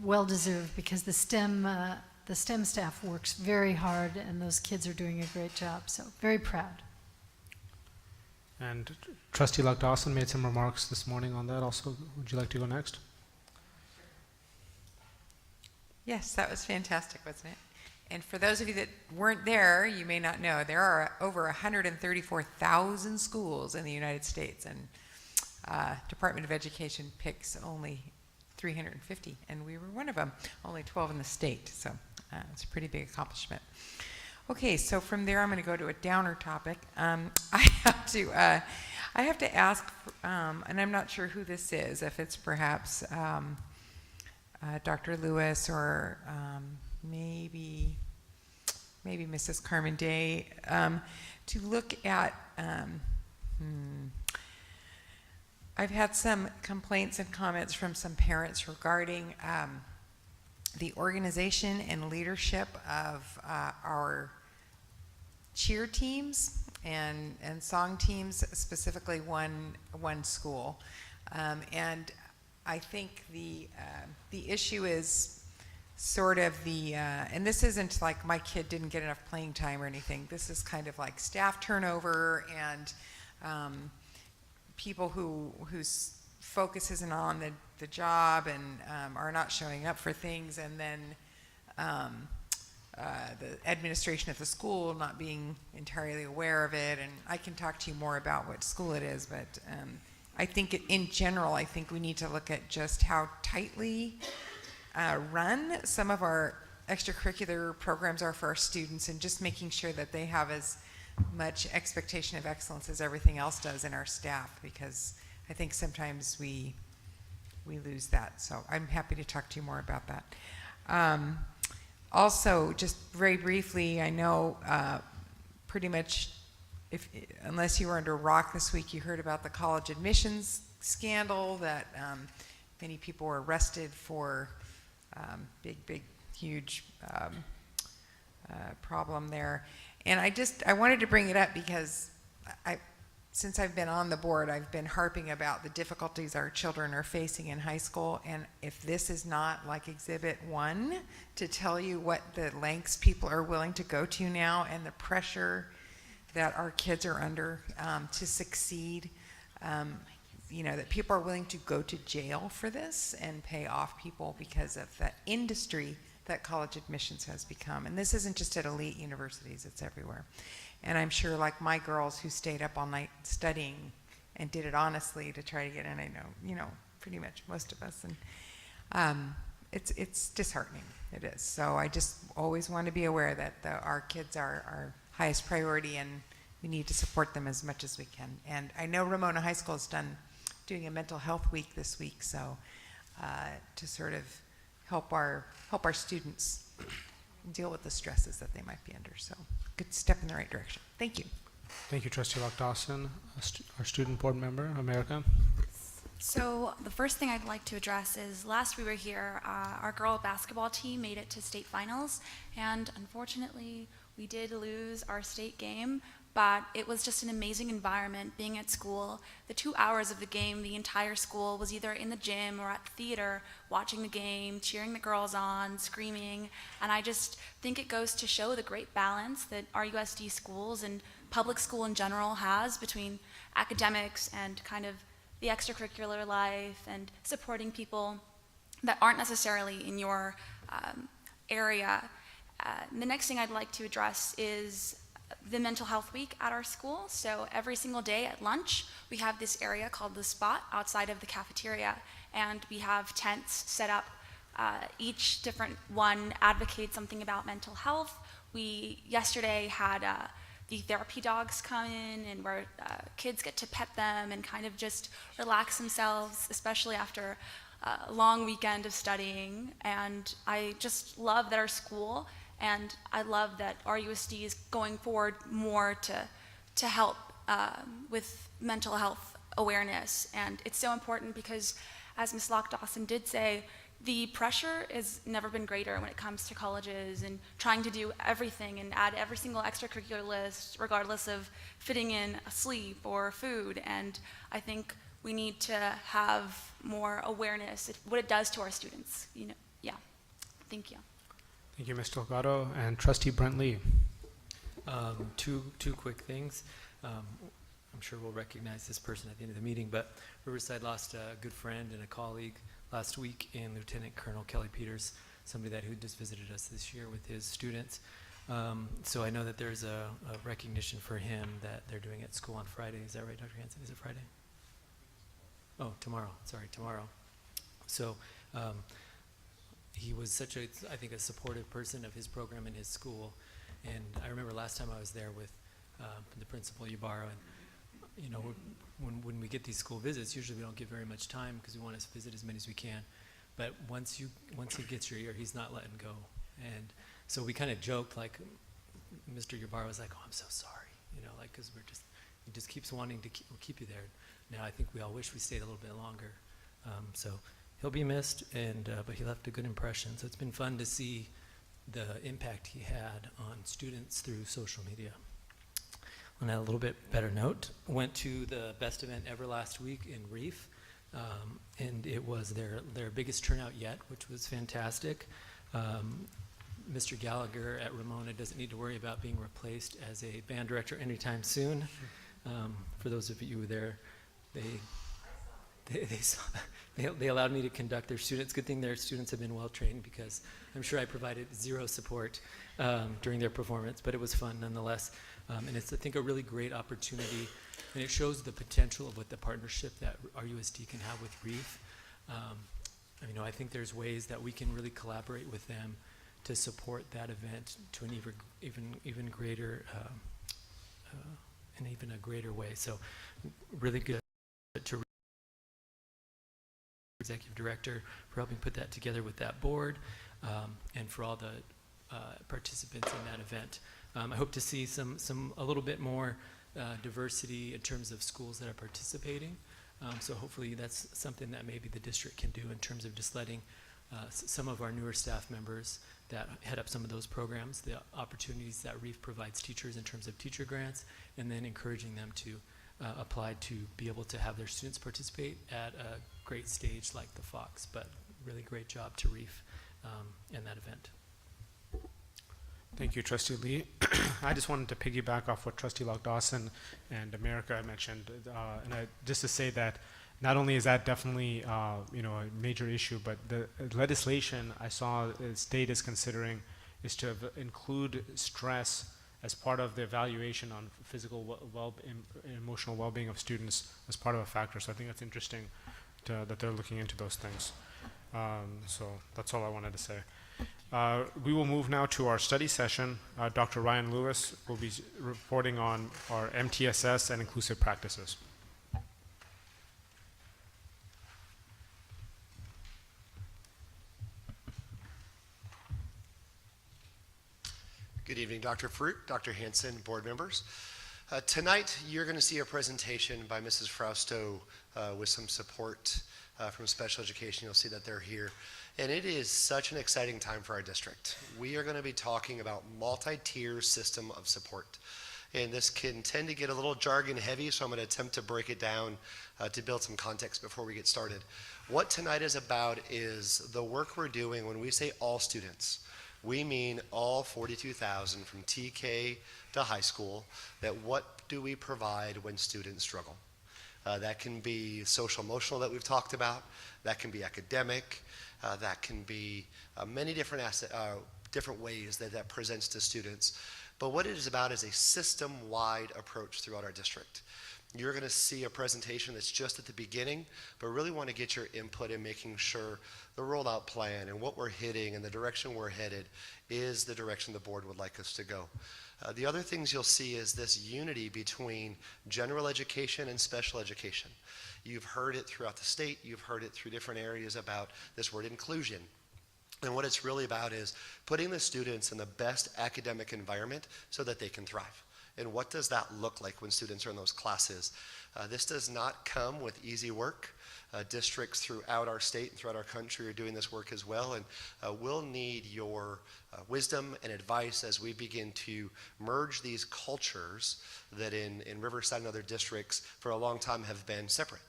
[SPEAKER 3] well deserved because the STEM staff works very hard, and those kids are doing a great job. So very proud.
[SPEAKER 1] And Trustee Luck Dawson made some remarks this morning on that also. Would you like to go next?
[SPEAKER 22] Yes, that was fantastic, wasn't it? And for those of you that weren't there, you may not know, there are over 134,000 schools in the United States, and Department of Education picks only 350, and we were one of them, only 12 in the state, so it's a pretty big accomplishment. Okay, so from there I'm going to go to a downer topic. I have to ask, and I'm not sure who this is, if it's perhaps Dr. Lewis or maybe Mrs. Carmen Day, to look at, I've had some complaints and comments from some parents regarding the organization and leadership of our cheer teams and song teams, specifically one school. And I think the issue is sort of and this isn't like my kid didn't get enough playing time or anything. This is kind of like staff turnover and people whose focus isn't on the job and are not showing up for things, and then the administration at the school not being entirely aware of it. And I can talk to you more about what school it is, but I think in general, I think we need to look at just how tightly run some of our extracurricular programs are for our students, and just making sure that they have as much expectation of excellence as everything else does in our staff, because I think sometimes we lose that. So I'm happy to talk to you more about that. Also, just very briefly, I know pretty much, unless you were under a rock this week, you heard about the college admissions scandal that many people were arrested for. Big, huge problem there. And I wanted to bring it up because since I've been on the board, I've been harping about the difficulties our children are facing in high school. And if this is not like Exhibit 1 to tell you what the lengths people are willing to go to now and the pressure that our kids are under to succeed, that people are willing to go to jail for this and pay off people because of the industry that college admissions has become. And this isn't just at elite universities, it's everywhere. And I'm sure, like my girls who stayed up all night studying and did it honestly to try to get in, I know, pretty much most of us. And it's disheartening, it is. So I just always want to be aware that our kids are our highest priority, and we need to support them as much as we can. And I know Ramona High School is doing a mental health week this week, so to sort of help our students deal with the stresses that they might be under. So good step in the right direction. Thank you.
[SPEAKER 1] Thank you, Trustee Luck Dawson. Our student board member, America.
[SPEAKER 21] So the first thing I'd like to address is last we were here, our girl basketball team made it to state finals, and unfortunately we did lose our state game, but it was just an amazing environment being at school. The 2 hours of the game, the entire school was either in the gym or at the theater watching the game, cheering the girls on, screaming, and I just think it goes to show the great balance that RUSD schools and public school in general has between academics and kind of the extracurricular life and supporting people that aren't necessarily in your area. The next thing I'd like to address is the mental health week at our school. So every single day at lunch, we have this area called the Spot outside of the cafeteria, and we have tents set up. Each different one advocates something about mental health. We yesterday had the therapy dogs come in, and where kids get to pet them and kind of just relax themselves, especially after a long weekend of studying. And I just love that our school, and I love that RUSD is going forward more to help with mental health awareness. And it's so important because, as Ms. Locke-Dawson did say, the pressure has never been greater when it comes to colleges and trying to do everything and add every single extracurricular list, regardless of fitting in sleep or food. And I think we need to have more awareness of what it does to our students. You know, yeah. Thank you.
[SPEAKER 1] Thank you, Ms. Delgado. And Trustee Brent Lee.
[SPEAKER 4] Two quick things. I'm sure we'll recognize this person at the end of the meeting, but Riverside lost a good friend and a colleague last week in Lieutenant Colonel Kelly Peters, somebody who just visited us this year with his students. So I know that there's a recognition for him that they're doing at school on Friday. Is that right, Dr. Hansen? Is it Friday? Oh, tomorrow. Sorry, tomorrow. So he was such a, I think, a supportive person of his program in his school. And I remember last time I was there with the principal, Ybarra, and you know, when we get these school visits, usually we don't get very much time because we want to visit as many as we can. But once he gets your ear, he's not letting go. And so we kind of joked, like, Mr. Ybarra was like, "Oh, I'm so sorry," you know, like, because he just keeps wanting to keep you there. Now I think we all wish we stayed a little bit longer. So he'll be missed, and but he left a good impression. So it's been fun to see the impact he had on students through social media. On a little bit better note, went to the best event ever last week in Reef, and it was their biggest turnout yet, which was fantastic. Mr. Gallagher at Ramona doesn't need to worry about being replaced as a band director anytime soon. For those of you there, they allowed me to conduct their students. Good thing their students have been well trained, because I'm sure I provided zero support during their performance, but it was fun nonetheless. And it's, I think, a really great opportunity, and it shows the potential of what the partnership that RUSD can have with Reef. You know, I think there's ways that we can really collaborate with them to support that event to an even greater, in even a greater way. So, really good to executive director for helping put that together with that board, and for all the participants in that event. I hope to see a little bit more diversity in terms of schools that are participating. So hopefully that's something that maybe the district can do in terms of just letting some of our newer staff members that head up some of those programs, the opportunities that REEF provides teachers in terms of teacher grants, and then encouraging them to apply to be able to have their students participate at a great stage like the Fox. But really great job to REEF in that event.
[SPEAKER 1] Thank you, Trustee Lee. I just wanted to piggyback off what Trustee Locke-Dawson and America mentioned, just to say that not only is that definitely you know, a major issue, but the legislation I saw the state is considering is to include stress as part of the evaluation on physical emotional well-being of students as part of a factor. So I think that's interesting that they're looking into those things. So that's all I wanted to say. We will move now to our study session. Dr. Ryan Lewis will be reporting on our MTSS and inclusive practices.
[SPEAKER 5] Good evening, Dr. Farouk, Dr. Hansen, board members. Tonight, you're going to see a presentation by Mrs. Frausto with some support from special education. You'll see that they're here. And it is such an exciting time for our district. We are going to be talking about multi-tier system of support. And this can tend to get a little jargon heavy, so I'm going to attempt to break it down to build some context before we get started. What tonight is about is the work we're doing. When we say all students, we mean all 42,000 from TK to high school. That what do we provide when students struggle? That can be social emotional that we've talked about. That can be academic. That can be many different different ways that presents to students. But what it is about is a system-wide approach throughout our district. You're going to see a presentation that's just at the beginning, but really want to get your input in making sure the rollout plan and what we're hitting and the direction we're headed is the direction the board would like us to go. The other things you'll see is this unity between general education and special education. You've heard it throughout the state, you've heard it through different areas about this word inclusion. And what it's really about is putting the students in the best academic environment so that they can thrive. And what does that look like when students are in those classes? This does not come with easy work. Districts throughout our state and throughout our country are doing this work as well, and we'll need your wisdom and advice as we begin to merge these cultures that in Riverside and other districts for a long time have been separate,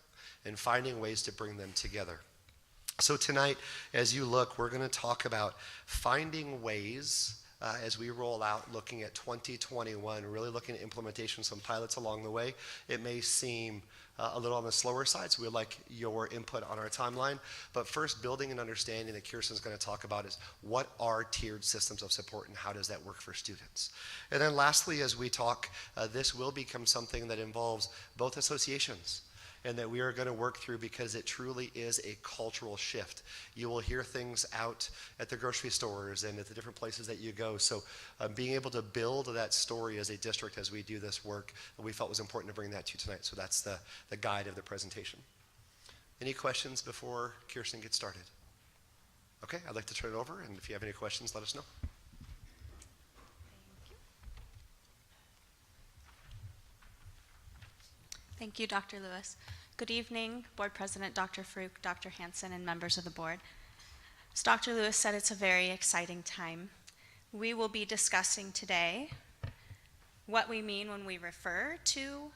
[SPEAKER 5] and finding ways to bring them together. So tonight, as you look, we're going to talk about finding ways as we roll out, looking at 2021, really looking at implementation, some pilots along the way. It may seem a little on the slower side, so we'd like your input on our timeline. But first, building an understanding that Kirsten's going to talk about is what are tiered systems of support and how does that work for students? And then lastly, as we talk, this will become something that involves both associations, and that we are going to work through because it truly is a cultural shift. You will hear things out at the grocery stores and at the different places that you go. So being able to build that story as a district as we do this work, we felt was important to bring that to you tonight. So that's the guide of the presentation. Any questions before Kirsten gets started? Okay, I'd like to turn it over, and if you have any questions, let us know.
[SPEAKER 21] Thank you, Dr. Lewis. Good evening, Board President Dr. Farouk, Dr. Hanson, and members of the board. As Dr. Lewis said, it's a very exciting time. We will be discussing today what we mean when we refer to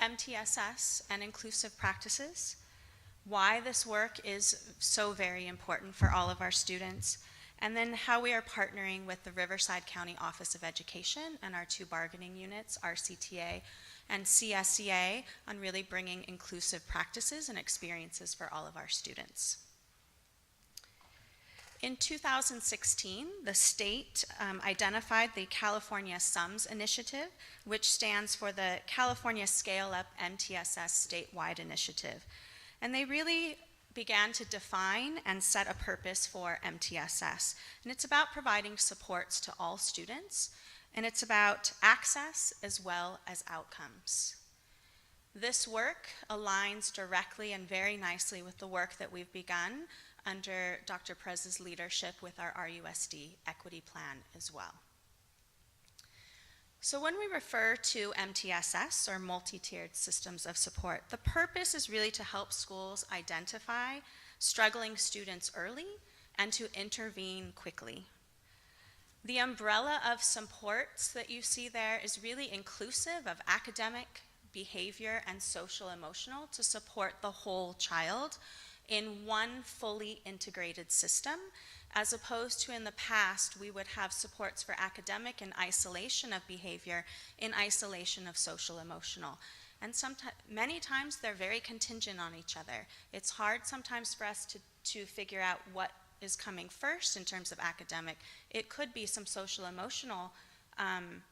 [SPEAKER 21] MTSS and inclusive practices, why this work is so very important for all of our students, and then how we are partnering with the Riverside County Office of Education and our two bargaining units, RCTA and CSEA, on really bringing inclusive practices and experiences for all of our students. In 2016, the state identified the California SUMS Initiative, which stands for the California Scale Up MTSS Statewide Initiative. And they really began to define and set a purpose for MTSS. And it's about providing supports to all students, and it's about access as well as outcomes. This work aligns directly and very nicely with the work that we've begun under Dr. Prez's leadership with our RUSD equity plan as well. So when we refer to MTSS, or multi-tiered systems of support, the purpose is really to help schools identify struggling students early and to intervene quickly. The umbrella of supports that you see there is really inclusive of academic, behavior, and social emotional to support the whole child in one fully integrated system, as opposed to in the past, we would have supports for academic in isolation of behavior, in isolation of social emotional. And many times they're very contingent on each other. It's hard sometimes for us to figure out what is coming first in terms of academic. It could be some social emotional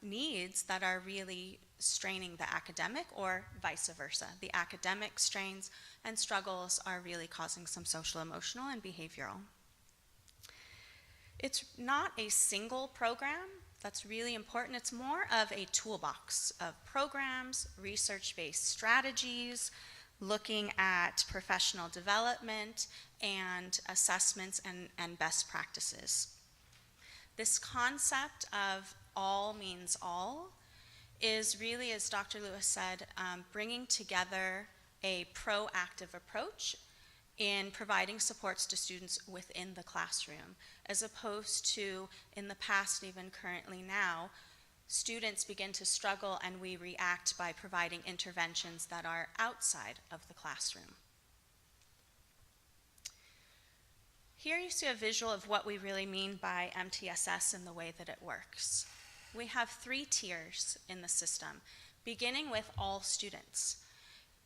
[SPEAKER 21] needs that are really straining the academic, or vice versa. The academic strains and struggles are really causing some social emotional and behavioral. It's not a single program. That's really important. It's more of a toolbox of programs, research-based strategies, looking at professional development and assessments and best practices. This concept of all means all is really, as Dr. Lewis said, bringing together a proactive approach in providing supports to students within the classroom, as opposed to in the past, even currently now,
[SPEAKER 6] students begin to struggle and we react by providing interventions that are outside of the classroom. Here you see a visual of what we really mean by MTSS and the way that it works. We have 3 tiers in the system, beginning with all students.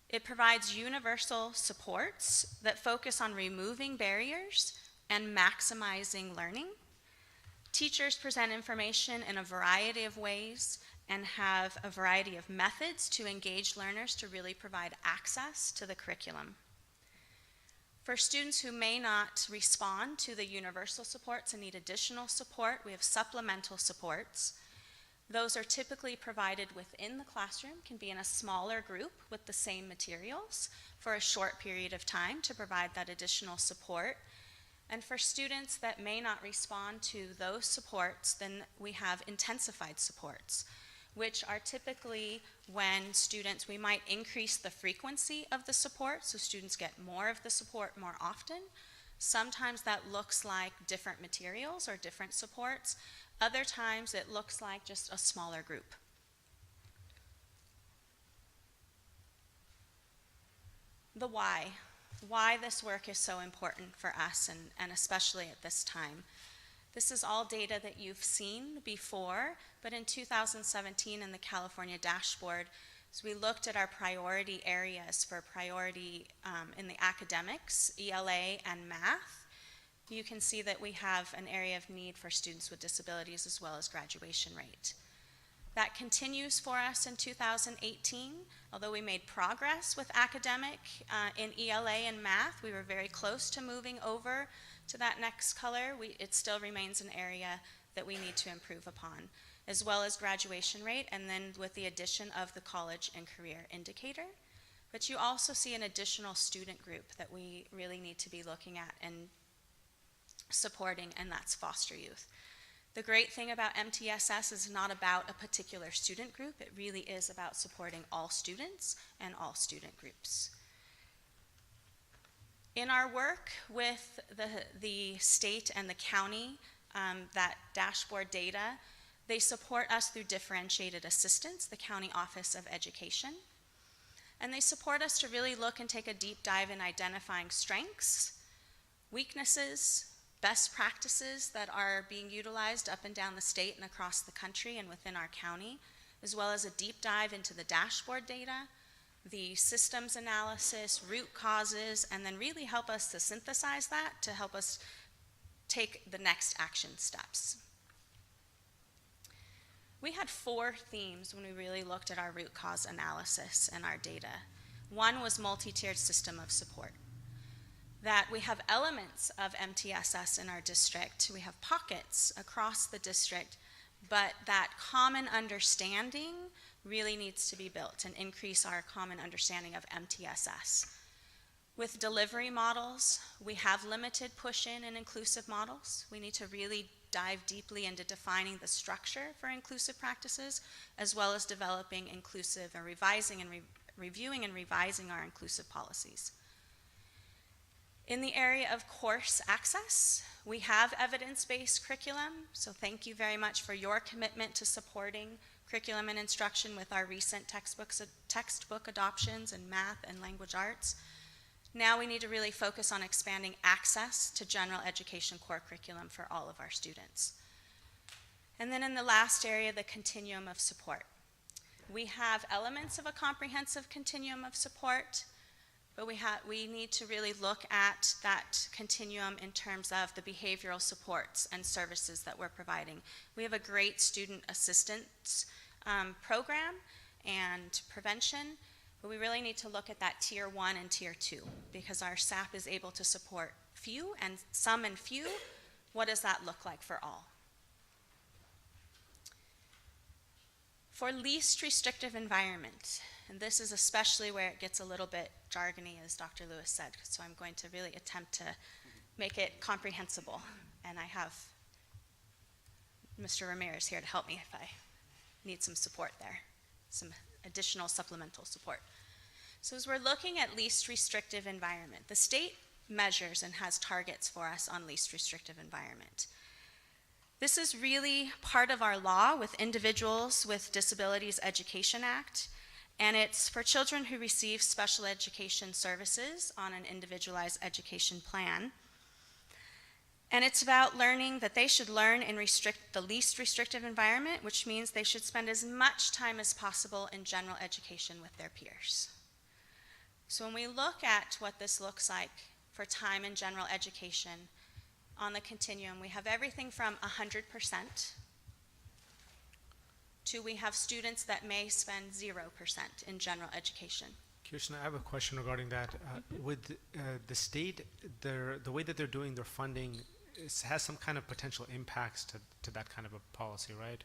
[SPEAKER 6] It provides universal supports that focus on removing barriers and maximizing learning. Teachers present information in a variety of ways and have a variety of methods to engage learners to really provide access to the curriculum. For students who may not respond to the universal supports and need additional support, we have supplemental supports. Those are typically provided within the classroom, can be in a smaller group with the same materials for a short period of time to provide that additional support. And for students that may not respond to those supports, then we have intensified supports, which are typically when students, we might increase the frequency of the support, so students get more of the support more often. Sometimes that looks like different materials or different supports. Other times it looks like just a smaller group. The why this work is so important for us and especially at this time. This is all data that you've seen before, but in 2017 in the California dashboard, so we looked at our priority areas for priority in the academics, ELA, and math. You can see that we have an area of need for students with disabilities as well as graduation rate. That continues for us in 2018. Although we made progress with academic in ELA and math, we were very close to moving over to that next color. It still remains an area that we need to improve upon, as well as graduation rate, and then with the addition of the college and career indicator. But you also see an additional student group that we really need to be looking at and supporting, and that's foster youth. The great thing about MTSS is not about a particular student group. It really is about supporting all students and all student groups. In our work with the state and the county, that dashboard data, they support us through differentiated assistance, the County Office of Education. And they support us to really look and take a deep dive in identifying strengths, weaknesses, best practices that are being utilized up and down the state and across the country and within our county, as well as a deep dive into the dashboard data, the systems analysis, root causes, and then really help us to synthesize that to help us take the next action steps. We had 4 themes when we really looked at our root cause analysis and our data. One was multi-tiered system of support. That we have elements of MTSS in our district, we have pockets across the district, but that common understanding really needs to be built and increase our common understanding of MTSS. With delivery models, we have limited push-in and inclusive models. We need to really dive deeply into defining the structure for inclusive practices, as well as developing inclusive and revising and reviewing and revising our inclusive policies. In the area of course access, we have evidence-based curriculum, so thank you very much for your commitment to supporting curriculum and instruction with our recent textbook adoptions in math and language arts. Now we need to really focus on expanding access to general education core curriculum for all of our students. And then in the last area, the continuum of support. We have elements of a comprehensive continuum of support, but we need to really look at that continuum in terms of the behavioral supports and services that we're providing. We have a great student assistance program and prevention, but we really need to look at that tier 1 and tier 2 because our SAP is able to support few and some and few. What does that look like for all? For least restrictive environment, and this is especially where it gets a little bit jargony, as Dr. Lewis said, so I'm going to really attempt to make it comprehensible. And I have Mr. Ramirez here to help me if I need some support there, some additional supplemental support. So as we're looking at least restrictive environment, the state measures and has targets for us on least restrictive environment. This is really part of our law with Individuals with Disabilities Education Act, and it's for children who receive special education services on an individualized education plan. And it's about learning that they should learn in the least restrictive environment, which means they should spend as much time as possible in general education with their peers. So when we look at what this looks like for time in general education on the continuum, we have everything from 100% to we have students that may spend 0% in general education.
[SPEAKER 1] Kirsten, I have a question regarding that. With the state, the way that they're doing their funding has some kind of potential impacts to that kind of a policy, right?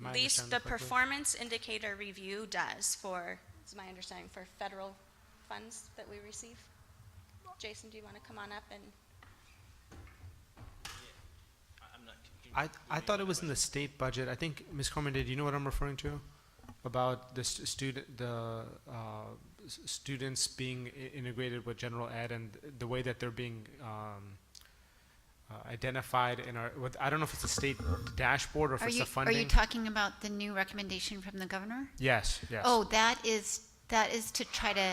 [SPEAKER 6] At least the performance indicator review does for, is my understanding, for federal funds that we receive. Jason, do you want to come on up and?
[SPEAKER 1] I thought it was in the state budget. I think, Ms. Cormier, do you know what I'm referring to? About the students being integrated with general ed and the way that they're being identified in our, I don't know if it's a state dashboard or if it's the funding.
[SPEAKER 7] Are you talking about the new recommendation from the governor?
[SPEAKER 1] Yes, yes.
[SPEAKER 7] Oh, that is to try to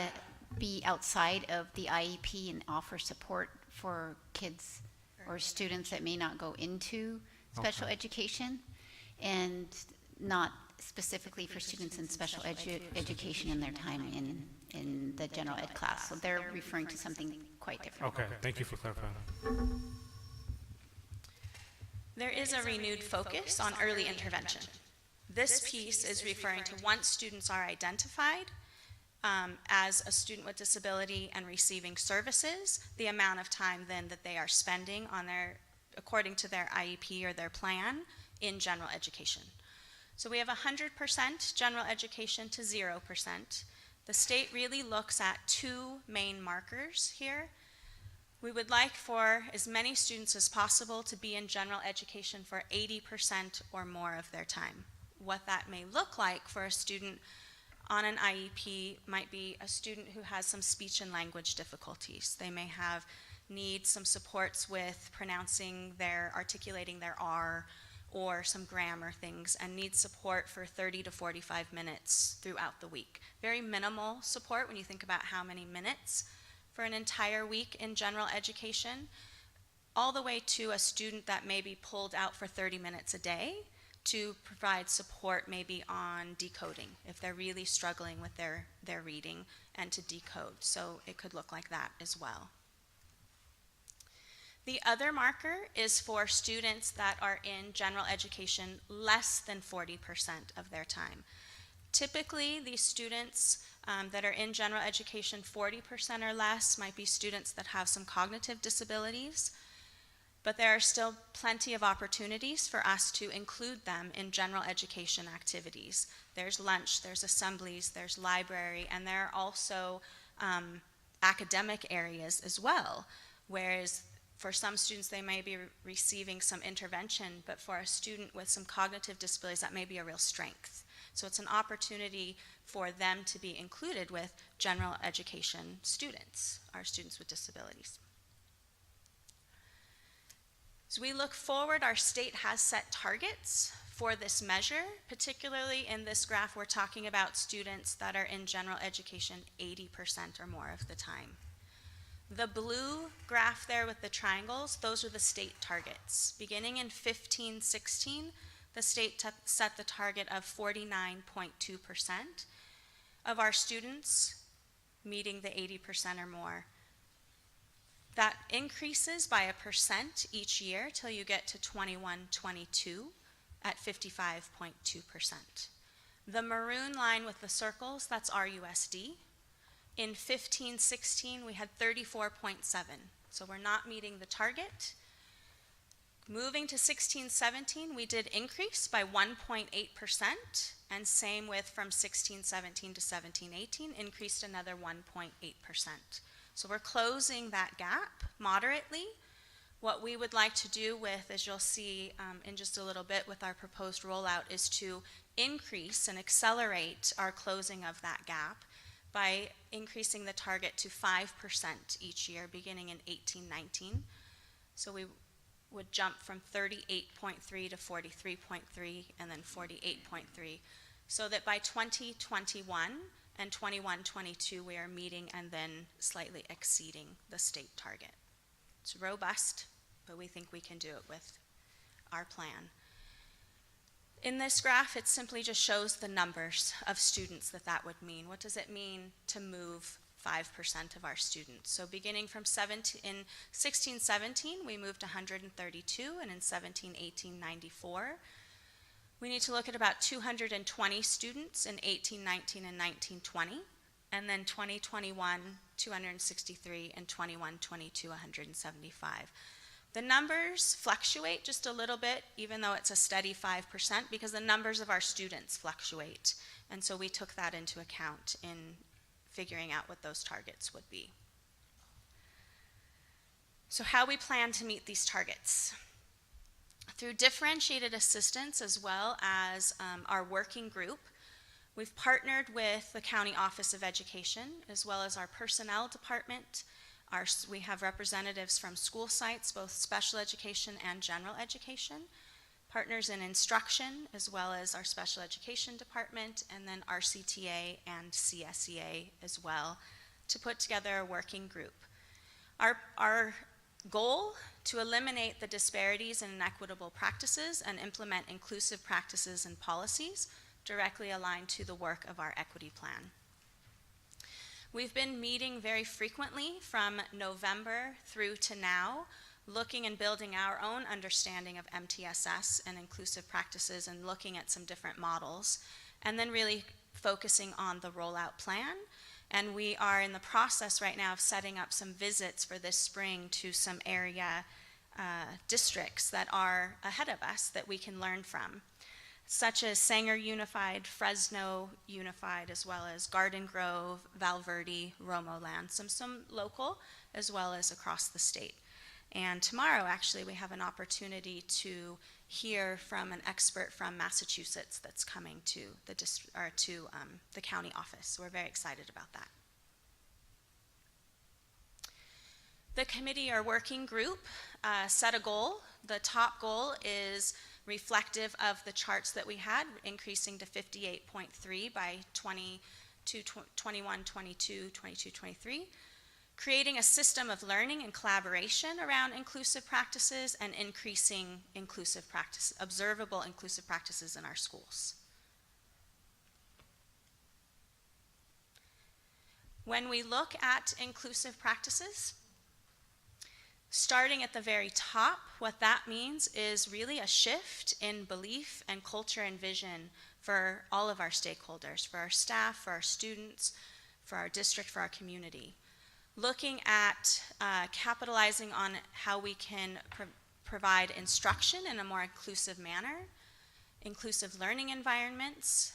[SPEAKER 7] be outside of the IEP and offer support for kids or students that may not go into special education, and not specifically for students in special education in their time in the general ed class. So they're referring to something quite different.
[SPEAKER 1] Okay, thank you for clarifying.
[SPEAKER 6] There is a renewed focus on early intervention. This piece is referring to once students are identified as a student with disability and receiving services, the amount of time then that they are spending on according to their IEP or their plan in general education. So we have 100% general education to 0%. The state really looks at two main markers here. We would like for as many students as possible to be in general education for 80% or more of their time. What that may look like for a student on an IEP might be a student who has some speech and language difficulties. They may need some supports with articulating their R or some grammar things, and need support for 30 to 45 minutes throughout the week. Very minimal support when you think about how many minutes for an entire week in general education, all the way to a student that may be pulled out for 30 minutes a day to provide support maybe on decoding if they're really struggling with their reading and to decode. So it could look like that as well. The other marker is for students that are in general education less than 40% of their time. Typically, these students that are in general education 40% or less might be students that have some cognitive disabilities, but there are still plenty of opportunities for us to include them in general education activities. There's lunch, there's assemblies, there's library, and there are also academic areas as well, whereas for some students, they may be receiving some intervention, but for a student with some cognitive disabilities, that may be a real strength. So it's an opportunity for them to be included with general education students, our students with disabilities. As we look forward, our state has set targets for this measure. Particularly in this graph, we're talking about students that are in general education 80% or more of the time. The blue graph there with the triangles, those are the state targets. Beginning in 15-16, the state set the target of 49.2% of our students meeting the 80% or more. That increases by 1% each year till you get to 21-22 at 55.2%. The maroon line with the circles, that's RUSD. In 15-16, we had 34.7, so we're not meeting the target. Moving to 16-17, we did increase by 1.8%, and same with from 16-17 to 17-18, increased another 1.8%. So we're closing that gap moderately. What we would like to do with, as you'll see in just a little bit with our proposed rollout, is to increase and accelerate our closing of that gap by increasing the target to 5% each year, beginning in 18-19. So we would jump from 38.3 to 43.3 and then 48.3, so that by 2021 and 21-22 we are meeting and then slightly exceeding the state target. It's robust, but we think we can do it with our plan. In this graph, it simply just shows the numbers of students that would mean. What does it mean to move 5% of our students? So beginning from in 16-17, we moved 132, and in 17-18, 94. We need to look at about 220 students in 18-19 and 19-20, and then 20-21, 263, and 21-22, 175. The numbers fluctuate just a little bit, even though it's a steady 5%, because the numbers of our students fluctuate. And so we took that into account in figuring out what those targets would be. So how we plan to meet these targets? Through differentiated assistance as well as our working group, we've partnered with the County Office of Education as well as our personnel department. We have representatives from school sites, both special education and general education, partners in instruction as well as our special education department, and then RCTA and CSEA as well, to put together a working group. Our goal to eliminate the disparities in inequitable practices and implement inclusive practices and policies directly aligned to the work of our equity plan. We've been meeting very frequently from November through to now, looking and building our own understanding of MTSS and inclusive practices and looking at some different models, and then really focusing on the rollout plan. And we are in the process right now of setting up some visits for this spring to some area districts that are ahead of us that we can learn from, such as Sanger Unified, Fresno Unified, as well as Garden Grove, Valverde, Romoland, some local as well as across the state. And tomorrow, actually, we have an opportunity to hear from an expert from Massachusetts that's coming to the county office. So we're very excited about that. The committee or working group set a goal. The top goal is reflective of the charts that we had, increasing to 58.3 by 21, 22, 23, creating a system of learning and collaboration around inclusive practices and increasing observable inclusive practices in our schools. When we look at inclusive practices, starting at the very top, what that means is really a shift in belief and culture and vision for all of our stakeholders, for our staff, for our students, for our district, for our community. Looking at capitalizing on how we can provide instruction in a more inclusive manner, inclusive learning environments,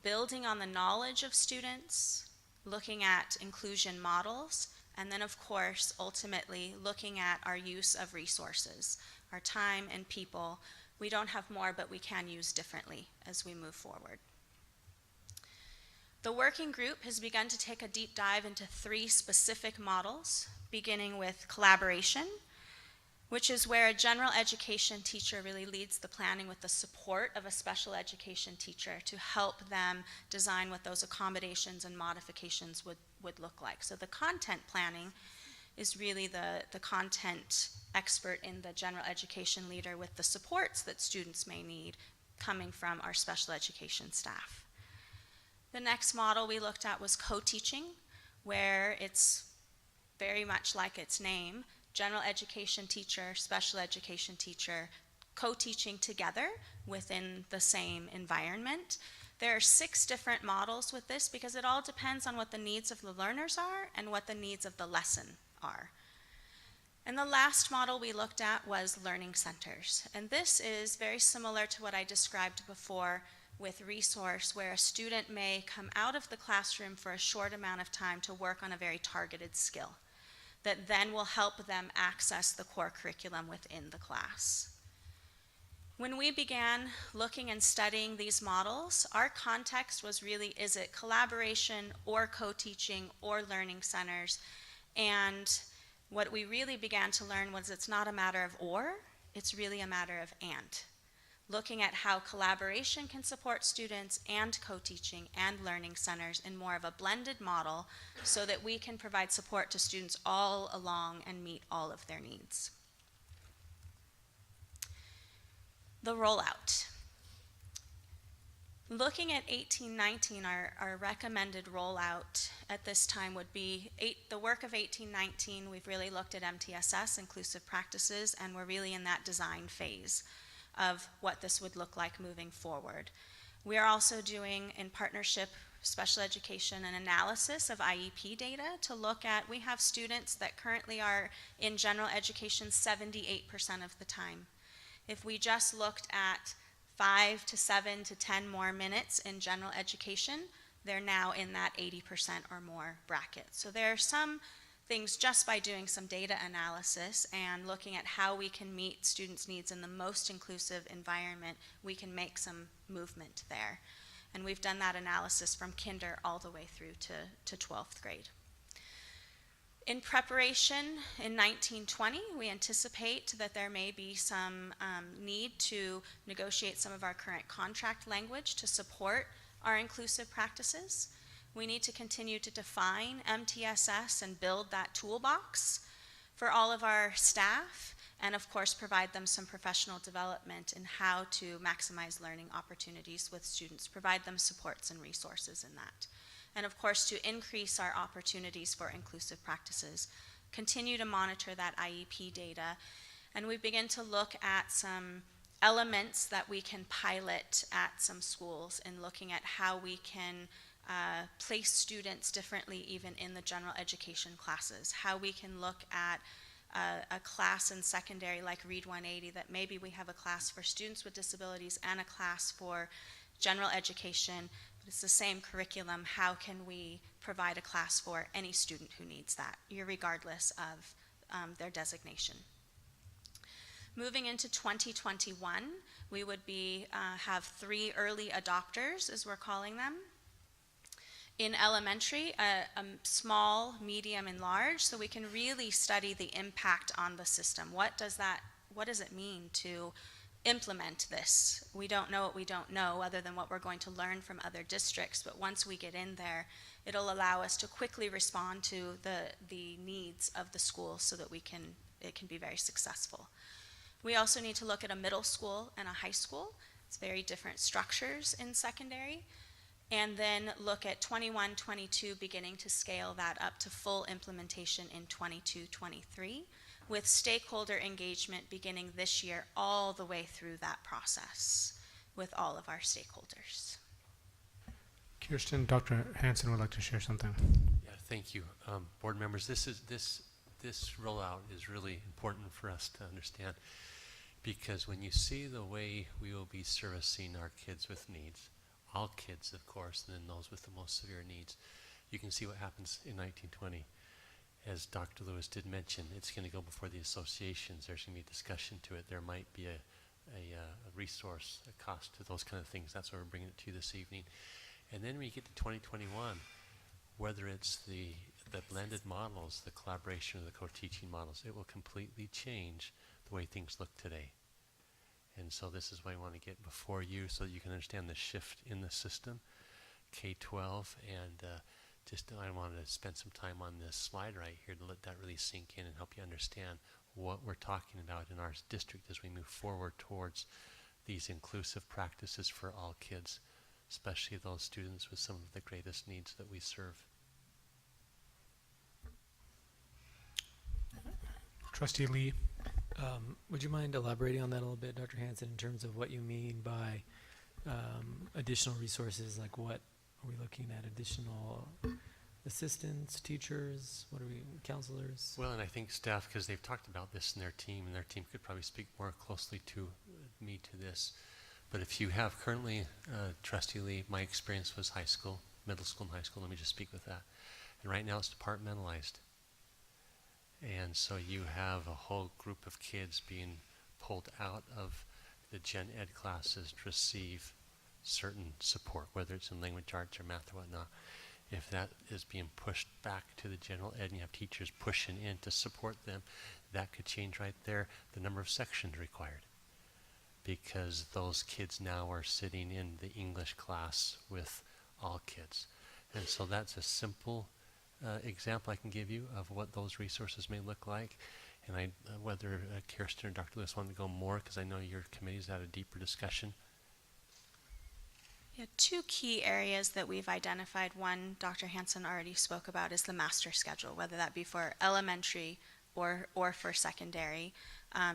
[SPEAKER 6] building on the knowledge of students, looking at inclusion models, and then, of course, ultimately looking at our use of resources, our time and people. We don't have more, but we can use differently as we move forward. The working group has begun to take a deep dive into 3 specific models, beginning with collaboration, which is where a general education teacher really leads the planning with the support of a special education teacher to help them design what those accommodations and modifications would look like. So the content planning is really the content expert in the general education leader with the supports that students may need coming from our special education staff. The next model we looked at was co-teaching, where it's very much like its name, general education teacher, special education teacher, co-teaching together within the same environment. There are 6 different models with this because it all depends on what the needs of the learners are and what the needs of the lesson are. And the last model we looked at was learning centers. And this is very similar to what I described before with resource, where a student may come out of the classroom for a short amount of time to work on a very targeted skill that then will help them access the core curriculum within the class. When we began looking and studying these models, our context was really, is it collaboration or co-teaching or learning centers? And what we really began to learn was it's not a matter of or, It's really a matter of and. Looking at how collaboration can support students and co-teaching and learning centers in more of a blended model so that we can provide support to students all along and meet all of their needs. The rollout. Looking at 1819, our recommended rollout at this time would be the work of 1819. We've really looked at MTSS, inclusive practices, and we're really in that design phase of what this would look like moving forward. We are also doing, in partnership, special education, an analysis of IEP data to look at, we have students that currently are in general education 78% of the time. If we just looked at 5 to 7 to 10 more minutes in general education, they're now in that 80% or more bracket. So there are some things just by doing some data analysis and looking at how we can meet students' needs in the most inclusive environment, we can make some movement there. And we've done that analysis from kinder all the way through to 12th grade. In preparation, in 1920, we anticipate that there may be some need to negotiate some of our current contract language to support our inclusive practices. We need to continue to define MTSS and build that toolbox for all of our staff, and of course provide them some professional development in how to maximize learning opportunities with students, provide them supports and resources in that. And of course, to increase our opportunities for inclusive practices, continue to monitor that IEP data, and we begin to look at some elements that we can pilot at some schools in looking at how we can place students differently even in the general education classes, how we can look at a class in secondary like Read 180, that maybe we have a class for students with disabilities and a class for general education. It's the same curriculum. How can we provide a class for any student who needs that, regardless of their designation? Moving into 2021, we would have 3 early adopters, as we're calling them. In elementary, a small, medium, and large, so we can really study the impact on the system. What does it mean to implement this? We don't know what we don't know other than what we're going to learn from other districts, but once we get in there, it'll allow us to quickly respond to the needs of the school so that it can be very successful. We also need to look at a middle school and a high school. It's very different structures in secondary. And then look at 21, 22, beginning to scale that up to full implementation in 22, 23. With stakeholder engagement beginning this year all the way through that process with all of our stakeholders.
[SPEAKER 1] Kirsten, Dr. Hansen would like to share something.
[SPEAKER 18] Yeah, thank you. Board members, this rollout is really important for us to understand, because when you see the way we will be servicing our kids with needs, all kids of course, and then those with the most severe needs, you can see what happens in 1920. As Dr. Lewis did mention, it's going to go before the associations. There's going to be discussion to it. There might be a resource, a cost to those kind of things. That's why we're bringing it to you this evening. And then when you get to 2021, whether it's the blended models, the collaboration, or the co-teaching models, it will completely change the way things look today. And so this is why I want to get before you so that you can understand the shift in the system, K-12, and I wanted to spend some time on this slide right here to let that really sink in and help you understand what we're talking about in our district as we move forward towards these inclusive practices for all kids, especially those students with some of the greatest needs that we serve.
[SPEAKER 1] Trustee Lee.
[SPEAKER 4] Would you mind elaborating on that a little bit, Dr. Hansen, in terms of what you mean by additional resources? Like, what are we looking at? Additional assistants, teachers, counselors?
[SPEAKER 18] Well, and I think staff, because they've talked about this in their team, and their team could probably speak more closely to me to this. But if you have currently, Trustee Lee, my experience was high school, middle school and high school. Let me just speak with that. And right now it's departmentalized. And so you have a whole group of kids being pulled out of the gen ed classes to receive certain support, whether it's in language arts or math or whatnot. If that is being pushed back to the general ed and you have teachers pushing in to support them, that could change right there the number of sections required, because those kids now are sitting in the English class with all kids. And so that's a simple example I can give you of what those resources may look like. And whether Kirsten or Dr. Lewis want to go more, because I know your committee's had a deeper discussion.
[SPEAKER 6] Yeah, two key areas that we've identified. One, Dr. Hansen already spoke about, is the master schedule, whether that be for elementary or for secondary.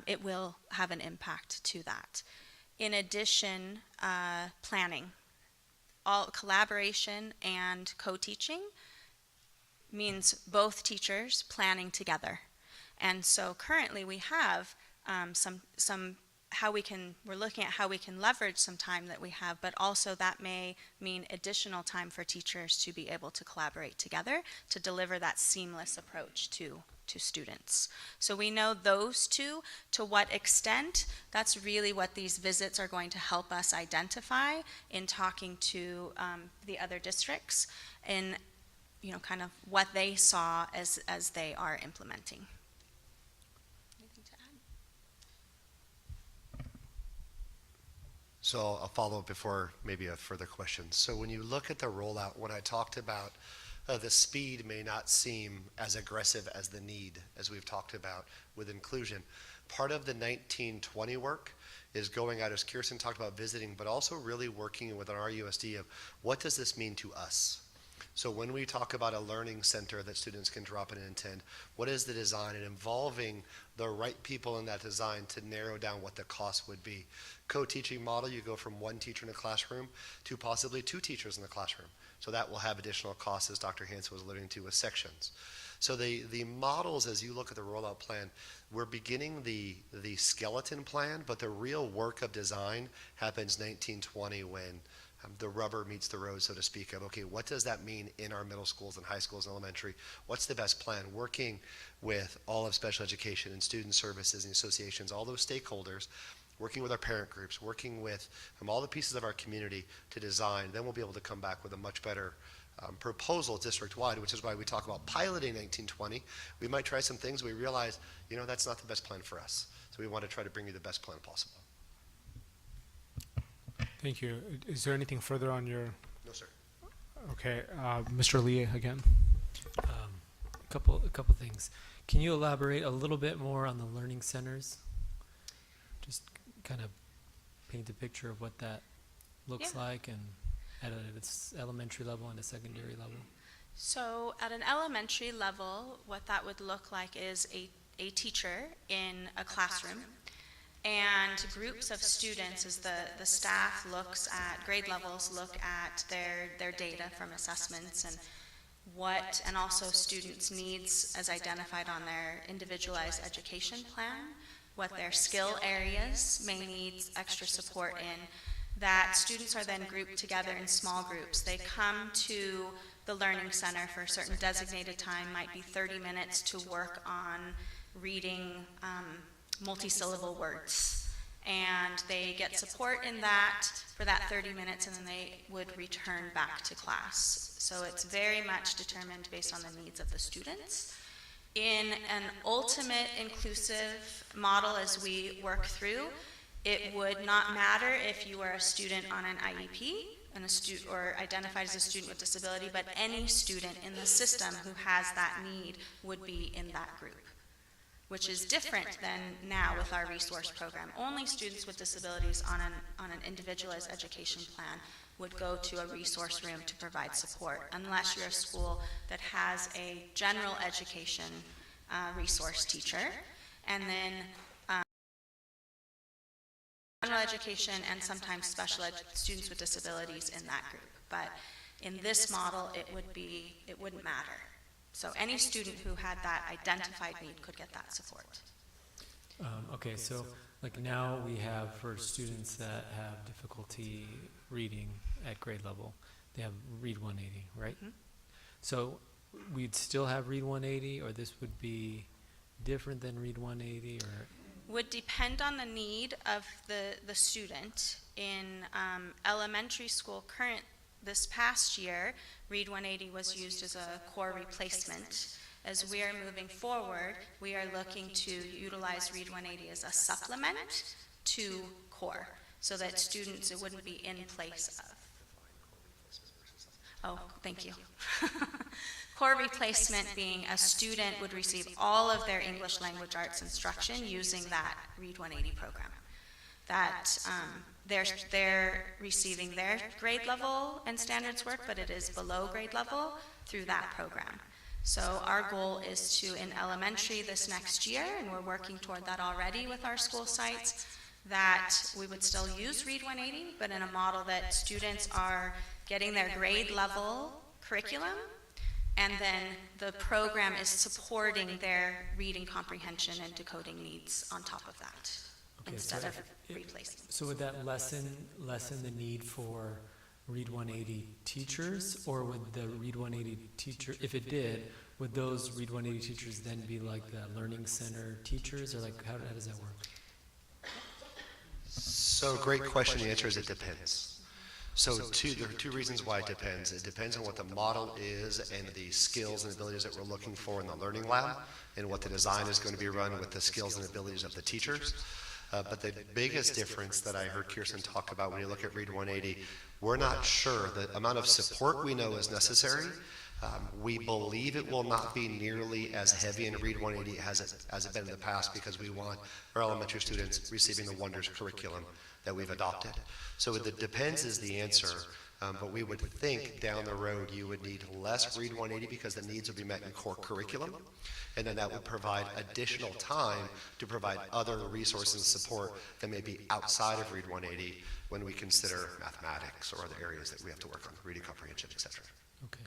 [SPEAKER 6] It will have an impact to that. In addition, planning. All collaboration and co-teaching means both teachers planning together. And so currently we have we're looking at how we can leverage some time that we have, but also that may mean additional time for teachers to be able to collaborate together to deliver that seamless approach to students. So we know those two. To what extent, that's really what these visits are going to help us identify in talking to the other districts and kind of what they saw as they are implementing.
[SPEAKER 5] So I'll follow up before maybe a further question. So when you look at the rollout, when I talked about the speed may not seem as aggressive as the need, as we've talked about with inclusion, part of the 1920 work is going out, as Kirsten talked about, visiting, but also really working with our RUSD of what does this mean to us? So when we talk about a learning center that students can drop in and attend, what is the design, and involving the right people in that design to narrow down what the cost would be. Co-teaching model, you go from one teacher in a classroom to possibly two teachers in the classroom. So that will have additional costs, as Dr. Hansen was alluding to, with sections. So the models, as you look at the rollout plan, we're beginning the skeleton plan, but the real work of design happens 1920 when the rubber meets the road, so to speak, of, okay, what does that mean in our middle schools and high schools and elementary? What's the best plan? Working with all of special education and student services and associations, all those stakeholders, working with our parent groups, working with all the pieces of our community to design, then we'll be able to come back with a much better proposal district-wide, which is why we talk about piloting 1920. We might try some things, we realize, that's not the best plan for us. So we want to try to bring you the best plan possible.
[SPEAKER 1] Thank you. Is there anything further on your?
[SPEAKER 5] No, sir.
[SPEAKER 1] Okay, Mr. Lee again.
[SPEAKER 4] A couple things. Can you elaborate a little bit more on the learning centers? Just kind of paint a picture of what that looks like, and at its elementary level and a secondary level.
[SPEAKER 6] So at an elementary level, what that would look like is a teacher in a classroom, and groups of students, as the staff looks at grade levels, look at their data from assessments and also students' needs as identified on their individualized education plan, what their skill areas may need extra support in, that students are then grouped together in small groups. They come to the Learning Center for a certain designated time, might be 30 minutes, to work on reading multisyllable words. And they get support in that for that 30 minutes, and then they would return back to class. So it's very much determined based on the needs of the students. In an ultimate inclusive model, as we work through, it would not matter if you are a student on an IEP or identified as a student with disability, but any student in the system who has that need would be in that group, which is different than now with our resource program. Only students with disabilities on an individualized education plan would go to a resource room to provide support, unless you're a school that has a general education resource teacher, and then general education and sometimes special ed students with disabilities in that group. But in this model, it wouldn't matter. So any student who had that identified need could get that support.
[SPEAKER 4] Okay, so like now we have, for students that have difficulty reading at grade level, they have Read 180, right? Mm-hmm. So we'd still have Read 180, or this would be different than Read 180, or?
[SPEAKER 6] Would depend on the need of the student. In elementary school, this past year, Read 180 was used as a core replacement. As we are moving forward, we are looking to utilize Read 180 as a supplement to core, so that students, it wouldn't be in place of. Oh, thank you. Core replacement being a student would receive all of their English language arts instruction using that Read 180 program. That they're receiving their grade level and standards work, but it is below grade level through that program. So our goal is to, in elementary this next year, and we're working toward that already with our school sites, that we would still use Read 180, but in a model that students are getting their grade level curriculum, and then the program is supporting their reading comprehension and decoding needs on top of that, instead of replacing.
[SPEAKER 4] So would that lessen the need for Read 180 teachers, or would the Read 180 teacher, if it did, would those Read 180 teachers then be like the Learning Center teachers, or like how does that work?
[SPEAKER 5] So great question. The answer is it depends. So there are two reasons why it depends. It depends on what the model is and the skills and abilities that we're looking for in the learning lab, and what the design is going to be run with the skills and abilities of the teachers. But the biggest difference that I heard Kirsten talk about when you look at Read 180, we're not sure. The amount of support we know is necessary. We believe it will not be nearly as heavy in Read 180 as it been in the past, because we want our elementary students receiving the Wonders curriculum that we've adopted. So it depends is the answer, but we would think down the road you would need less Read 180 because the needs would be met in core curriculum, and then that would provide additional time to provide other resources and support that may be outside of Read 180 when we consider mathematics or other areas that we have to work on, reading comprehension, etc.
[SPEAKER 4] Okay.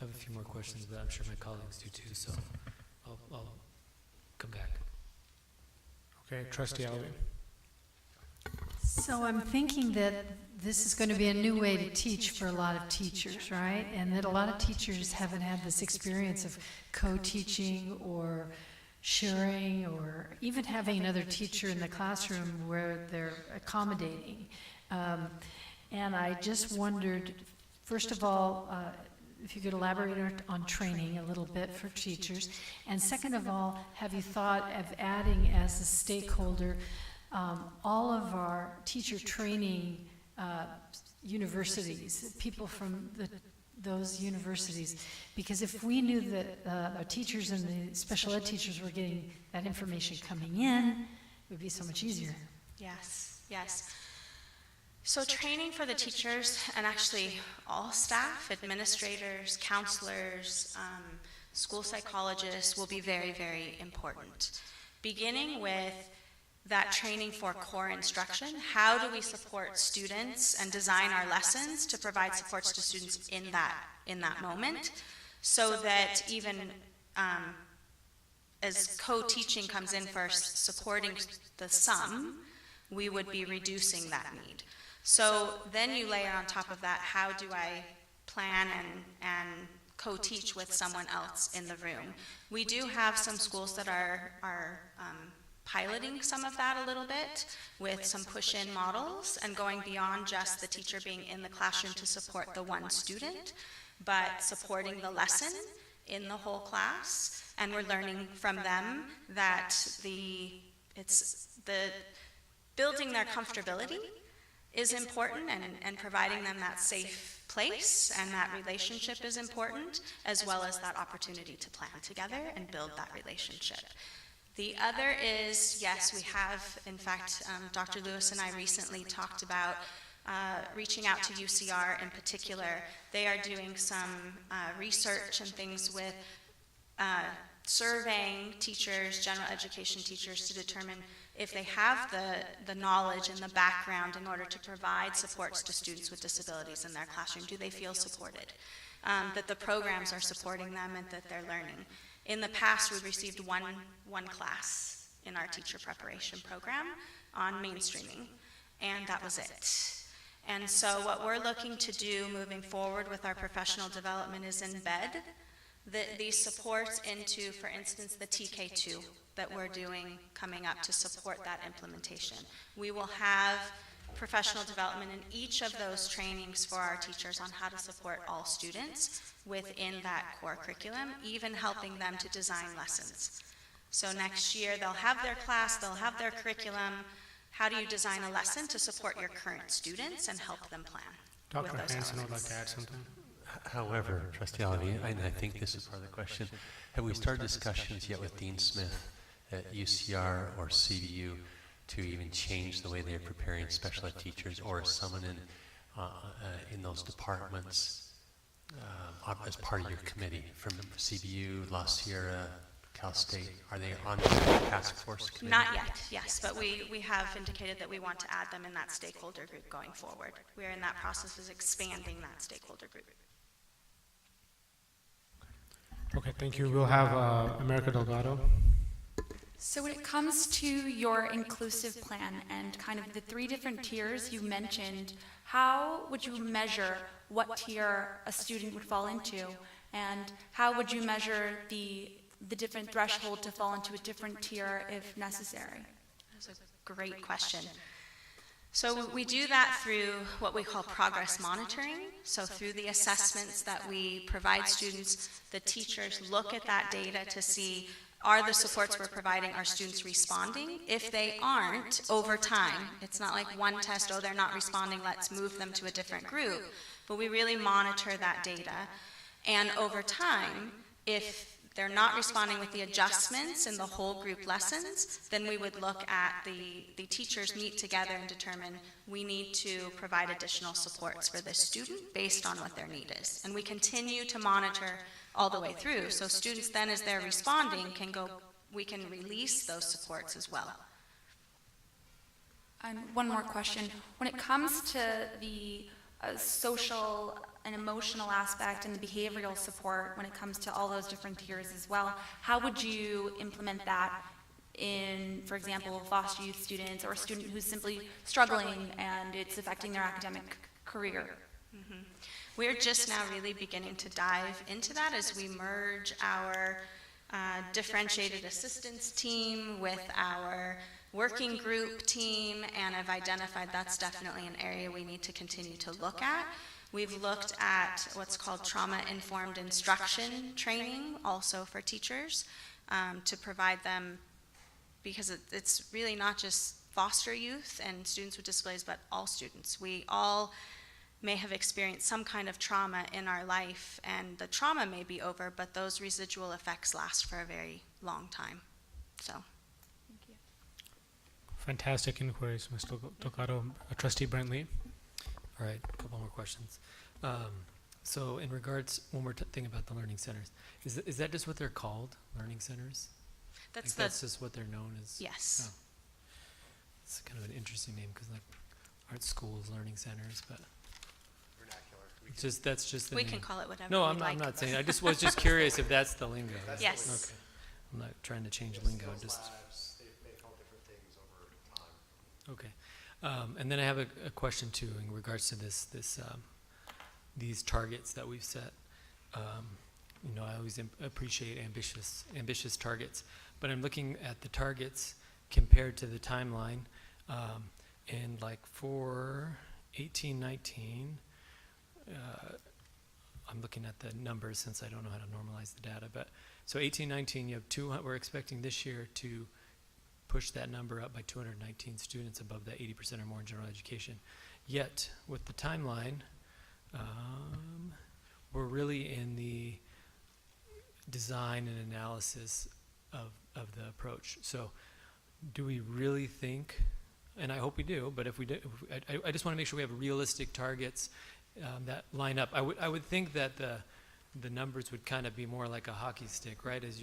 [SPEAKER 4] I have a few more questions, but I'm sure my colleagues do too, so I'll come back.
[SPEAKER 1] Okay, Trustee Alvey.
[SPEAKER 3] So I'm thinking that this is going to be a new way to teach for a lot of teachers, right? And that a lot of teachers haven't had this experience of co-teaching or sharing, or even having another teacher in the classroom where they're accommodating. And I just wondered, first of all, if you could elaborate on training a little bit for teachers. And second of all, have you thought of adding as a stakeholder all of our teacher training universities, people from those universities? Because if we knew that our teachers and the special ed teachers were getting that information coming in, it would be so much easier.
[SPEAKER 6] Yes, yes. So training for the teachers, and actually all staff, administrators, counselors, school psychologists, will be very, very important. Beginning with that training for core instruction, how do we support students and design our lessons to provide supports to students in that moment, so that even as co-teaching comes in for supporting the sum, we would be reducing that need. So then you layer on top of that, how do I plan and co-teach with someone else in the room? We do have some schools that are piloting some of that a little bit with some push-in models and going beyond just the teacher being in the classroom to support the one student, but supporting the lesson in the whole class. And we're learning from them that it's the building their comfortability is important, and providing them that safe place and that relationship is important, as well as that opportunity to plan together and build that relationship. The other is, yes, we have, in fact, Dr. Lewis and I recently talked about reaching out to UCR in particular. They are doing some research and things with surveying teachers, general education teachers, to determine if they have the knowledge and the background in order to provide supports to students with disabilities in their classroom. Do they feel supported? That the programs are supporting them and that they're learning. In the past, we've received one class in our teacher preparation program on mainstreaming, and that was it. And so what we're looking to do moving forward with our professional development is embed these supports into, for instance, the TK2 that we're doing coming up to support that implementation. We will have professional development in each of those trainings for our teachers on how to support all students within that core curriculum, even helping them to design lessons. So next year, they'll have their class, they'll have their curriculum. How do you design a lesson to support your current students and help them plan?
[SPEAKER 1] Dr. Hanson would like to add something.
[SPEAKER 18] However, Trustee Olivey, and I think this is part of the question, have we started discussions yet with Dean Smith at UCR or CVU to even change the way they're preparing special ed teachers, or someone in those departments as part of your committee from CVU, La Sierra, Cal State? Are they on the task force committee?
[SPEAKER 6] Not yet, yes, but we have indicated that we want to add them in that stakeholder group going forward. We're in that process of expanding that stakeholder group.
[SPEAKER 1] Okay, thank you. We'll have America Delgado.
[SPEAKER 21] So when it comes to your inclusive plan and kind of the 3 different tiers you mentioned, how would you measure what tier a student would fall into? And how would you measure the different threshold to fall into a different tier if necessary?
[SPEAKER 6] That's a great question. So we do that through what we call progress monitoring. So through the assessments that we provide students, the teachers look at that data to see, are the supports we're providing our students responding? If they aren't, over time, it's not like one test, oh, they're not responding, let's move them to a different group. But we really monitor that data. And over time, if they're not responding with the adjustments in the whole group lessons, then we would look at the teachers meet together and determine we need to provide additional supports for this student based on what their need is. And we continue to monitor all the way through. So students then, as they're responding, we can release those supports as well.
[SPEAKER 21] And one more question. When it comes to the social and emotional aspect and the behavioral support, when it comes to all those different tiers as well, how would you implement that in, for example, foster youth students or a student who's simply struggling and it's affecting their academic career?
[SPEAKER 6] Mm-hmm. We're just now really beginning to dive into that as we merge our differentiated assistance team with our working group team, and I've identified that's definitely an area we need to continue to look at. We've looked at what's called trauma-informed instruction training also for teachers to provide them, because it's really not just foster youth and students with disabilities, but all students. We all may have experienced some kind of trauma in our life, and the trauma may be over, but those residual effects last for a very long time. So, thank you.
[SPEAKER 1] Fantastic inquiries, Ms. Delgado. Trustee Brentley.
[SPEAKER 4] All right, a couple more questions. So in regards, when we're thinking about the learning centers, is that just what they're called, learning centers?
[SPEAKER 6] That's
[SPEAKER 4] just what they're known as?
[SPEAKER 6] Yes.
[SPEAKER 4] Oh. It's kind of an interesting name, because like aren't schools learning centers, but that's just the
[SPEAKER 6] we
[SPEAKER 4] name.
[SPEAKER 6] can call it whatever
[SPEAKER 4] No,
[SPEAKER 6] we'd like.
[SPEAKER 4] I'm not saying. I just was just curious if that's the lingo.
[SPEAKER 6] Yes.
[SPEAKER 4] Okay. I'm not trying to change lingo. Just
[SPEAKER 5] They call different things over time.
[SPEAKER 4] okay. And then I have a question too in regards to these targets that we've set. You know, I always appreciate ambitious targets, but I'm looking at the targets compared to the timeline, and like for 18-19. I'm looking at the numbers since I don't know how to normalize the data, but so 18-19, you have we're expecting this year to push that number up by 219 students above that 80% or more in general education. Yet with the timeline, we're really in the design and analysis of the approach. So do we really think, and I hope we do, but if we do, I just want to make sure we have realistic targets that line up. I would think that the numbers would kind of be more like a hockey stick, right? As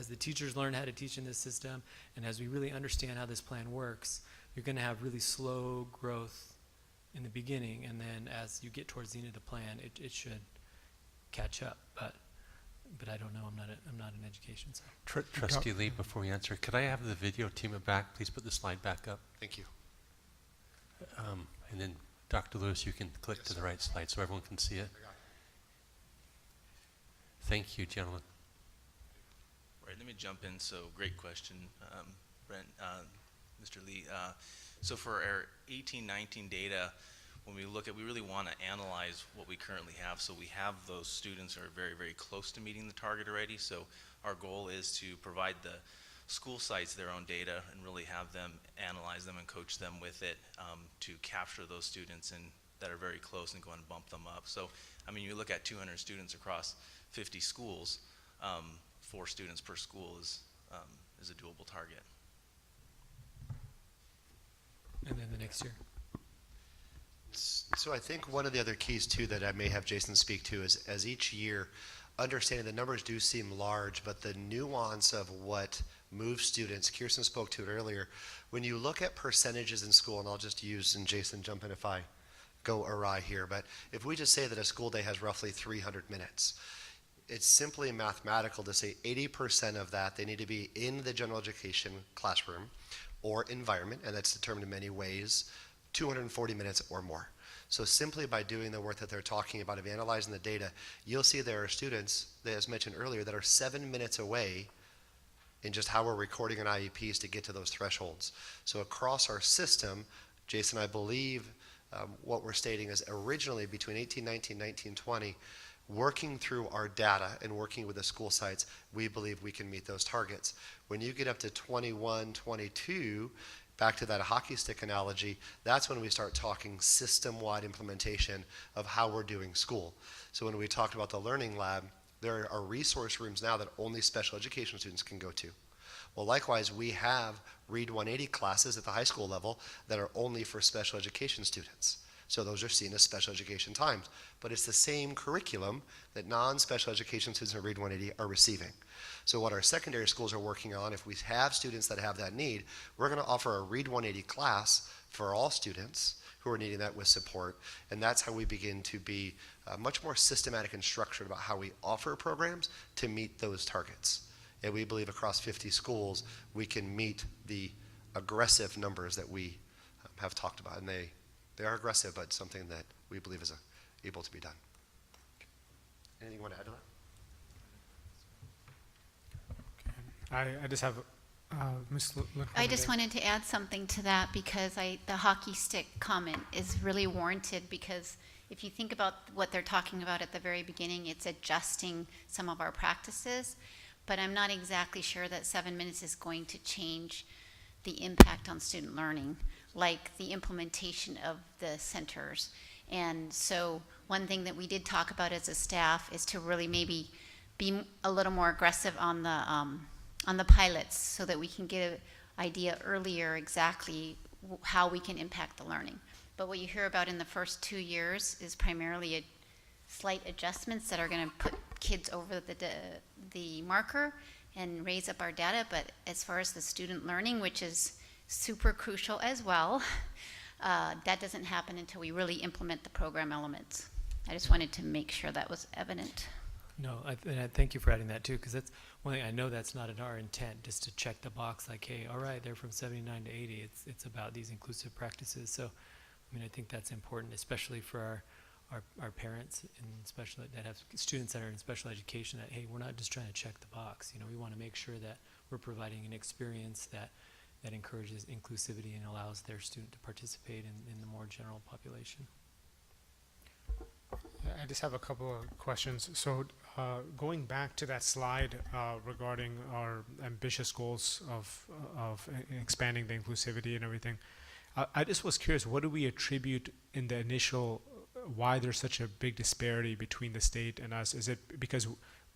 [SPEAKER 4] the teachers learn how to teach in this system, and as we really understand how this plan works, you're going to have really slow growth in the beginning, and then as you get towards the end of the plan, it should catch up. But I don't know. I'm not in education. So.
[SPEAKER 18] Trustee Lee, before we answer, could I have the video team back? Please put the slide back up.
[SPEAKER 5] Thank you.
[SPEAKER 18] And then Dr. Lewis, you can click to the right slide so everyone can see it. Thank you, gentlemen.
[SPEAKER 8] Right, let me jump in. So, great question, Brent. Mr. Lee. So for our 18-19 data, when we look at, we really want to analyze what we currently have. So we have those students who are very, very close to meeting the target already. So our goal is to provide the school sites their own data and really have them analyze them and coach them with it to capture those students that are very close and go and bump them up. So, I mean, you look at 200 students across 50 schools, 4 students per school is a doable target.
[SPEAKER 4] And then the next year.
[SPEAKER 5] So I think one of the other keys too that I may have Jason speak to is as each year, understanding the numbers do seem large, but the nuance of what moves students, Kirsten spoke to it earlier, when you look at percentages in school, and I'll just use, and Jason jump in if I go awry here, but if we just say that a school day has roughly 300 minutes, it's simply mathematical to say 80% of that, they need to be in the general education classroom or environment, and that's determined in many ways, 240 minutes or more. So simply by doing the work that they're talking about of analyzing the data, you'll see there are students, as mentioned earlier, that are 7 minutes away in just how we're recording an IEPs to get to those thresholds. So across our system, Jason, I believe what we're stating is originally between 18-19, 19-20, working through our data and working with the school sites, we believe we can meet those targets. When you get up to 21, 22, back to that hockey stick analogy, that's when we start talking system-wide implementation of how we're doing school. So when we talked about the learning lab, there are resource rooms now that only special education students can go to. Well, likewise, we have Read 180 classes at the high school level that are only for special education students. So those are seen as special education times. But it's the same curriculum that non-special education students in Read 180 are receiving. So what our secondary schools are working on, if we have students that have that need, we're going to offer a Read 180 class for all students who are needing that with support. And that's how we begin to be much more systematic and structured about how we offer programs to meet those targets. And we believe across 50 schools, we can meet the aggressive numbers that we have talked about. And they are aggressive, but something that we believe is able to be done. Anything you want to add to that?
[SPEAKER 1] I just have Ms.
[SPEAKER 7] I just wanted to add something to that because the hockey stick comment is really warranted because if you think about what they're talking about at the very beginning, it's adjusting some of our practices, but I'm not exactly sure that 7 minutes is going to change the impact on student learning, like the implementation of the centers. And so one thing that we did talk about as a staff is to really maybe be a little more aggressive on the pilots so that we can get an idea earlier exactly how we can impact the learning. But what you hear about in the first 2 years is primarily slight adjustments that are going to put kids over the marker and raise up our data. But as far as the student learning, which is super crucial as well, that doesn't happen until we really implement the program elements. I just wanted to make sure that was evident.
[SPEAKER 4] No, and I thank you for adding that too, because that's one thing. I know that's not in our intent, just to check the box like, hey, all right, they're from 79 to 80. It's about these inclusive practices. So, I mean, I think that's important, especially for our parents in special that have students that are in special education. That hey, we're not just trying to check the box. You know, we want to make sure that we're providing an experience that encourages inclusivity and allows their student to participate in the more general population.
[SPEAKER 1] I just have a couple of questions. So going back to that slide regarding our ambitious goals of expanding the inclusivity and everything, I just was curious, what do we attribute in the initial, why there's such a big disparity between the state and us? Is it because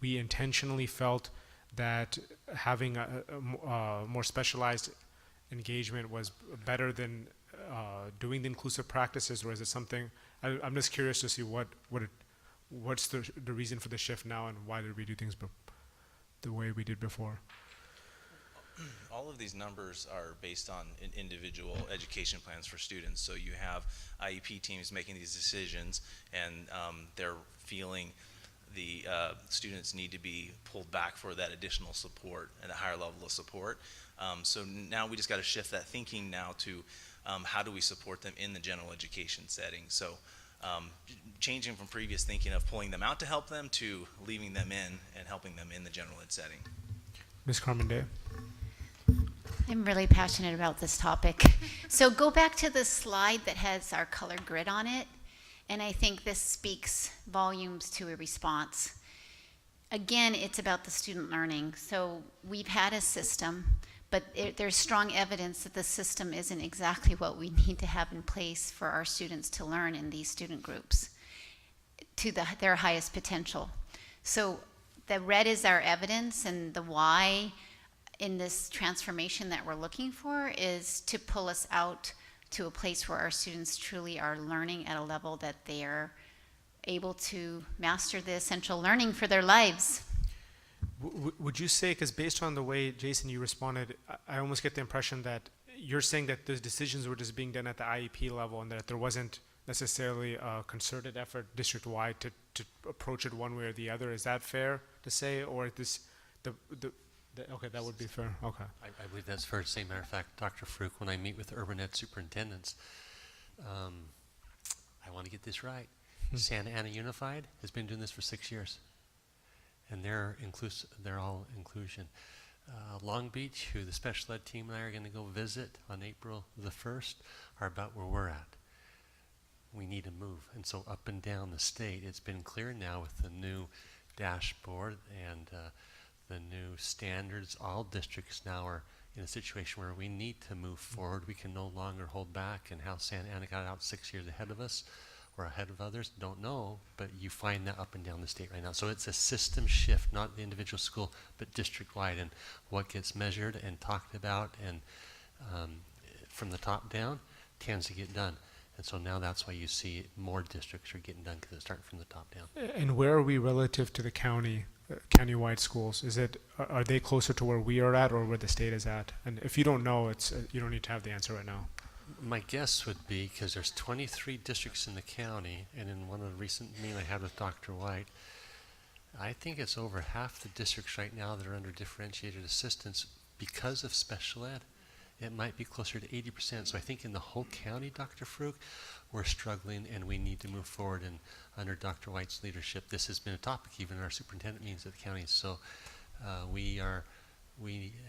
[SPEAKER 1] we intentionally felt that having a more specialized engagement was better than doing the inclusive practices, or is it something? I'm just curious to see what's the reason for the shift now, and why did we do things the way we did before?
[SPEAKER 8] All of these numbers are based on individual education plans for students. So you have IEP teams making these decisions, and they're feeling the students need to be pulled back for that additional support and a higher level of support. So now we just got to shift that thinking now to how do we support them in the general education setting. So changing from previous thinking of pulling them out to help them to leaving them in and helping them in the general ed setting.
[SPEAKER 1] Ms. Carmen Day.
[SPEAKER 7] I'm really passionate about this topic. So go back to the slide that has our color grid on it, and I think this speaks volumes to a response. Again, it's about the student learning. So we've had a system, but there's strong evidence that the system isn't exactly what we need to have in place for our students to learn in these student groups to their highest potential. So the red is our evidence, and the why in this transformation that we're looking for is to pull us out to a place where our students truly are learning at a level that they are able to master the essential learning for their lives.
[SPEAKER 1] Would you say, because based on the way, Jason, you responded, I almost get the impression that you're saying that those decisions were just being done at the IEP level and that there wasn't necessarily a concerted effort district-wide to approach it one way or the other. Is that fair to say? Or this, okay, that would be fair. Okay.
[SPEAKER 18] I believe that's fair to say. Matter of fact, Dr. Farouk, when I meet with urban ed superintendents, I want to get this right. Santa Ana Unified has been doing this for 6 years, and they're all inclusion. Long Beach, who the special ed team and I are going to go visit on April the 1st, are about where we're at. We need to move, and so up and down the state, it's been clear now with the new dashboard and the new standards. All districts now are in a situation where we need to move forward. We can no longer hold back, and how Santa Ana got out 6 years ahead of us or ahead of others, don't know, but you find that up and down the state right now. So it's a system shift, not the individual school, but district-wide, and what gets measured and talked about and from the top down tends to get done. And so now that's why you see more districts are getting done, because it's starting from the top down.
[SPEAKER 1] And where are we relative to the county-wide schools? Are they closer to where we are at or where the state is at? And if you don't know, you don't need to have the answer right now.
[SPEAKER 18] My guess would be, because there's 23 districts in the county, and in one of the recent meetings I had with Dr. White, I think it's over half the districts right now that are under differentiated assistance because of special ed. It might be closer to 80%. So I think in the whole county, Dr. Farouk, we're struggling, and we need to move forward. And under Dr. White's leadership, this has been a topic even in our superintendent meetings at the county. So we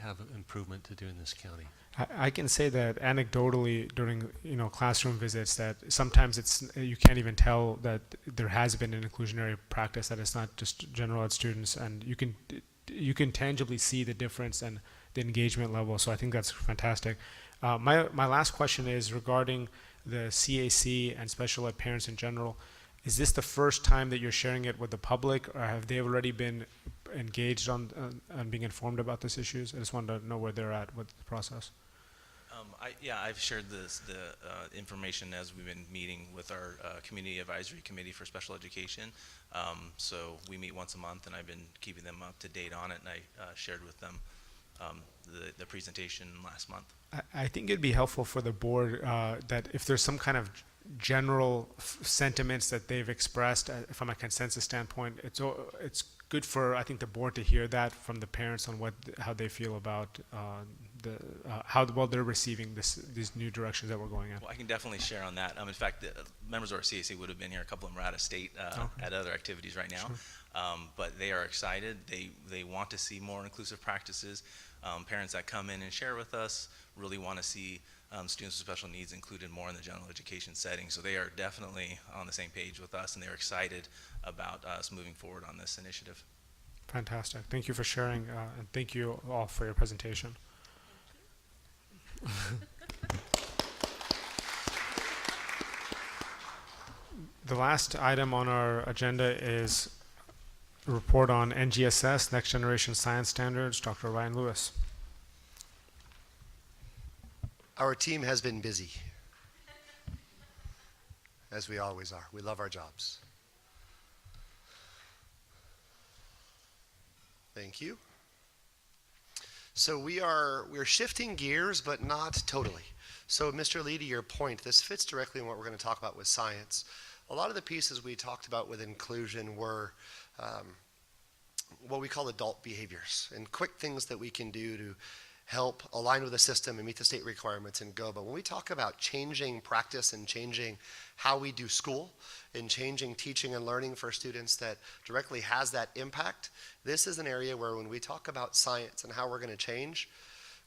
[SPEAKER 18] have improvement to do in this county.
[SPEAKER 1] I can say that anecdotally during classroom visits that sometimes you can't even tell that there has been an inclusionary practice, that it's not just general ed students, and you can tangibly see the difference and the engagement level. So I think that's fantastic. My last question is regarding the CAC and special ed parents in general. Is this the first time that you're sharing it with the public, or have they already been engaged on being informed about these issues? I just wanted to know where they're at with the process.
[SPEAKER 8] I've shared the information as we've been meeting with our Community Advisory Committee for Special Education. So we meet once a month, and I've been keeping them up to date on it, and I shared with them the presentation last month.
[SPEAKER 1] I think it'd be helpful for the board that if there's some kind of general sentiments that they've expressed from a consensus standpoint, it's good for, I think, the board to hear that from the parents on how they feel about how well they're receiving these new directions that we're going in.
[SPEAKER 8] Well, I can definitely share on that. In fact, the members of our CAC would have been here. A couple of them are out of state at other activities right now. Sure. But they are excited. They want to see more inclusive practices. Parents that come in and share with us really want to see students with special needs included more in the general education setting. So they are definitely on the same page with us, and they're excited about us moving forward on this initiative.
[SPEAKER 1] Fantastic. Thank you for sharing, and thank you all for your presentation. The last item on our agenda is a report on NGSS, Next Generation Science Standards. Dr. Ryan Lewis.
[SPEAKER 5] Our team has been busy, as we always are. We love our jobs. Thank you. So we're shifting gears, but not totally. So Mr. Lee, to your point, this fits directly in what we're going to talk about with science. A lot of the pieces we talked about with inclusion were what we call adult behaviors and quick things that we can do to help align with the system and meet the state requirements and go. But when we talk about changing practice and changing how we do school and changing teaching and learning for students that directly has that impact, this is an area where when we talk about science and how we're going to change,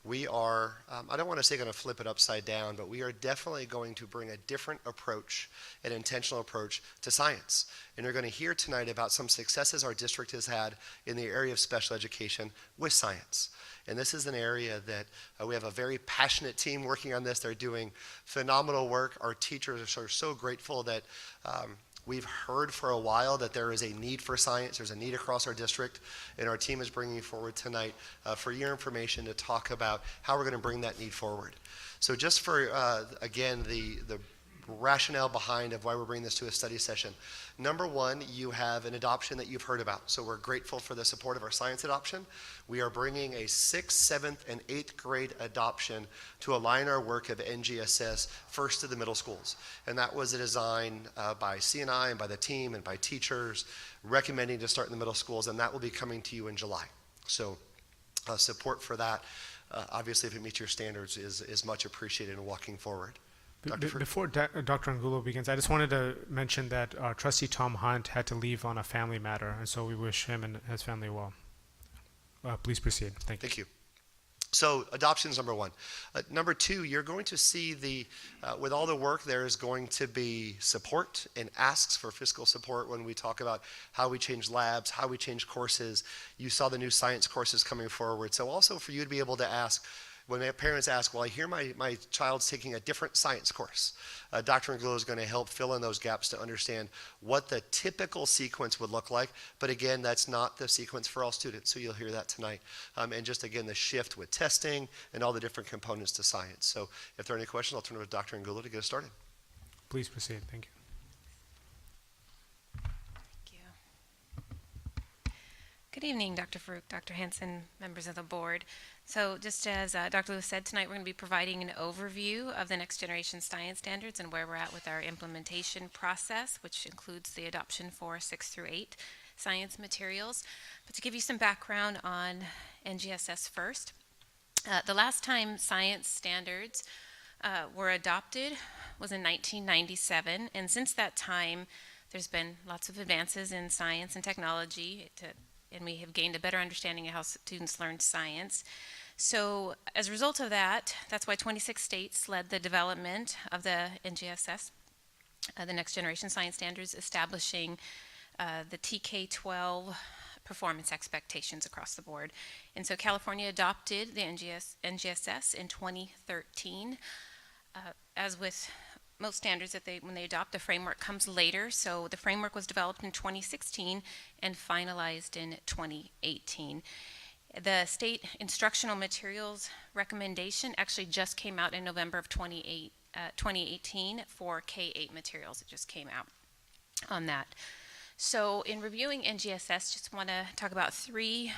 [SPEAKER 5] we are, I don't want to say going to flip it upside down, but we are definitely going to bring a different approach, an intentional approach to science. And you're going to hear tonight about some successes our district has had in the area of special education with science. And this is an area that we have a very passionate team working on this. They're doing phenomenal work. Our teachers are so grateful that we've heard for a while that there is a need for science. There's a need across our district, and our team is bringing forward tonight for your information to talk about how we're going to bring that need forward. So just for, again, the rationale behind of why we're bringing this to a study session. Number one, you have an adoption that you've heard about. So we're grateful for the support of our science adoption. We are bringing a 6th, 7th, and 8th grade adoption to align our work of NGSS first to the middle schools. And that was a design by CNI and by the team and by teachers recommending to start in the middle schools, and that will be coming to you in July. So support for that, obviously if it meets your standards, is much appreciated in walking forward.
[SPEAKER 1] Before Dr. Angulo begins, I just wanted to mention that Trustee Tom Hunt had to leave on a family matter, and so we wish him and his family well. Please proceed. Thank you.
[SPEAKER 5] Thank you. So adoption is number one. Number two, you're going to see with all the work, there is going to be support and asks for fiscal support when we talk about how we change labs, how we change courses. You saw the new science courses coming forward. So also for you to be able to ask, when parents ask, well, I hear my child's taking a different science course, Dr. Angulo is going to help fill in those gaps to understand what the typical sequence would look like. But again, that's not the sequence for all students, so you'll hear that tonight. And just again, the shift with testing and all the different components to science. So if there are any questions, I'll turn it over to Dr. Angulo to get us started.
[SPEAKER 1] Please proceed. Thank you.
[SPEAKER 13] Good evening, Dr. Farouk, Dr. Hansen, members of the board. So just as Dr. Lewis said, tonight we're going to be providing an overview of the next generation science standards and where we're at with our implementation process, which includes the adoption for 6 through 8 science materials. But to give you some background on NGSS first, the last time science standards were adopted was in 1997, and since that time there's been lots of advances in science and technology and we have gained a better understanding of how students learn science. So as a result of that, that's why 26 states led the development of the NGSS, the Next Generation Science Standards, establishing the TK-12 performance expectations across the board. And so California adopted the NGSS in 2013. As with most standards, when they adopt, the framework comes later. So the framework was developed in 2016 and finalized in 2018. The state instructional materials recommendation actually just came out in November of 2018 for K-8 materials. It just came out on that. So in reviewing NGSS, just want to talk about three